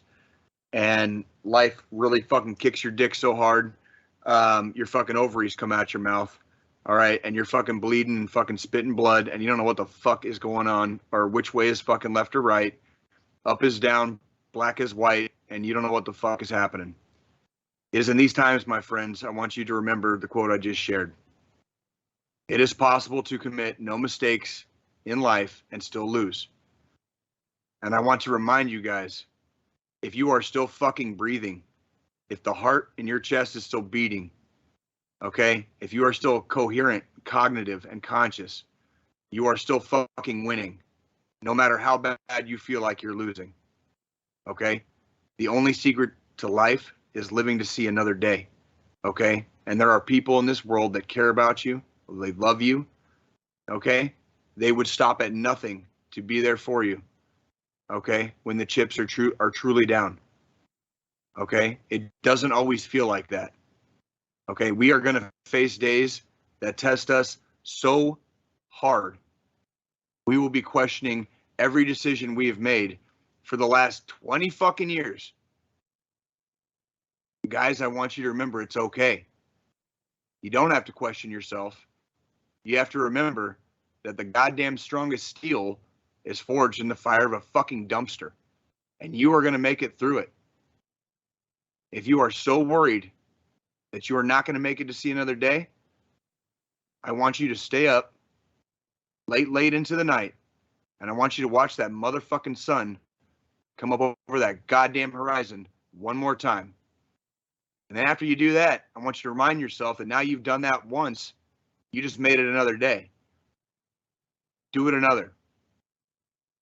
And life really fucking kicks your dick so hard, your fucking ovaries come out your mouth. All right, and you're fucking bleeding and fucking spitting blood, and you don't know what the fuck is going on, or which way is fucking left or right, up is down, black is white, and you don't know what the fuck is happening. It is in these times, my friends, I want you to remember the quote I just shared. It is possible to commit no mistakes in life and still lose. And I want to remind you guys, if you are still fucking breathing, if the heart in your chest is still beating, okay, if you are still coherent, cognitive, and conscious, you are still fucking winning, no matter how bad you feel like you're losing, okay? The only secret to life is living to see another day, okay? And there are people in this world that care about you, they love you, okay? They would stop at nothing to be there for you, okay, when the chips are truly down, okay? It doesn't always feel like that. Okay, we are going to face days that test us so hard. We will be questioning every decision we have made for the last 20 fucking years. Guys, I want you to remember it's okay. You don't have to question yourself. You have to remember that the goddamn strongest steel is forged in the fire of a fucking dumpster. And you are going to make it through it. If you are so worried that you are not going to make it to see another day, I want you to stay up late into the night, and I want you to watch that motherfucking sun come up over that goddamn horizon one more time. And then after you do that, I want you to remind yourself that now you've done that once, you just made it another day. Do it another.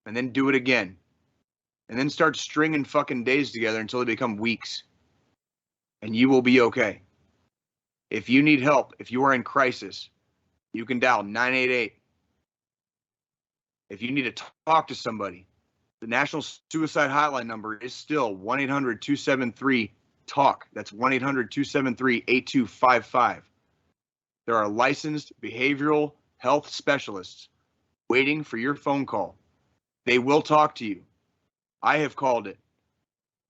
And then do it again. And then start stringing fucking days together until they become weeks. And you will be okay. If you need help, if you are in crisis, you can dial 988. If you need to talk to somebody, the National Suicide Hotline number is still 1-800-273-TALK. That's 1-800-273-8255. There are licensed behavioral health specialists waiting for your phone call. They will talk to you. I have called it.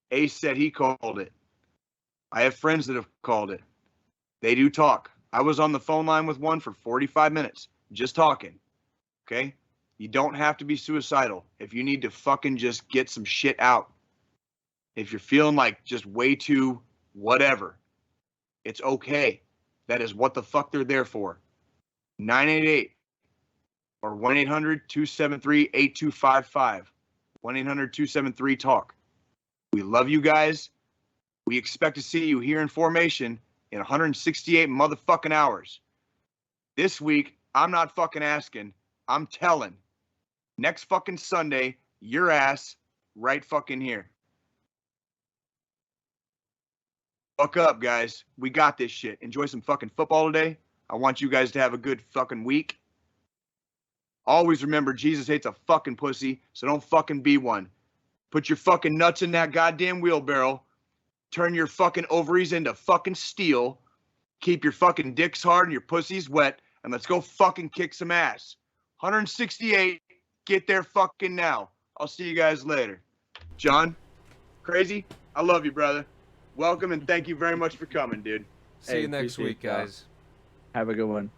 Ace said he called it. I have friends that have called it. They do talk. I was on the phone line with one for 45 minutes, just talking, okay? You don't have to be suicidal if you need to fucking just get some shit out. If you're feeling like just way too whatever, it's okay. That is what the fuck they're there for. 988 or 1-800-273-8255. 1-800-273-TALK. We love you guys. We expect to see you here in formation in 168 motherfucking hours. This week, I'm not fucking asking. I'm telling. Next fucking Sunday, your ass right fucking here. Fuck up, guys. We got this shit. Enjoy some fucking football today. I want you guys to have a good fucking week. Always remember, Jesus hates a fucking pussy, so don't fucking be one. Put your fucking nuts in that goddamn wheelbarrow. Turn your fucking ovaries into fucking steel. Keep your fucking dicks hard and your pussies wet. And let's go fucking kick some ass. 168. Get there fucking now. I'll see you guys later. John, Crazy, I love you, brother. Welcome and thank you very much for coming, dude. See you next week, guys. Have a good one.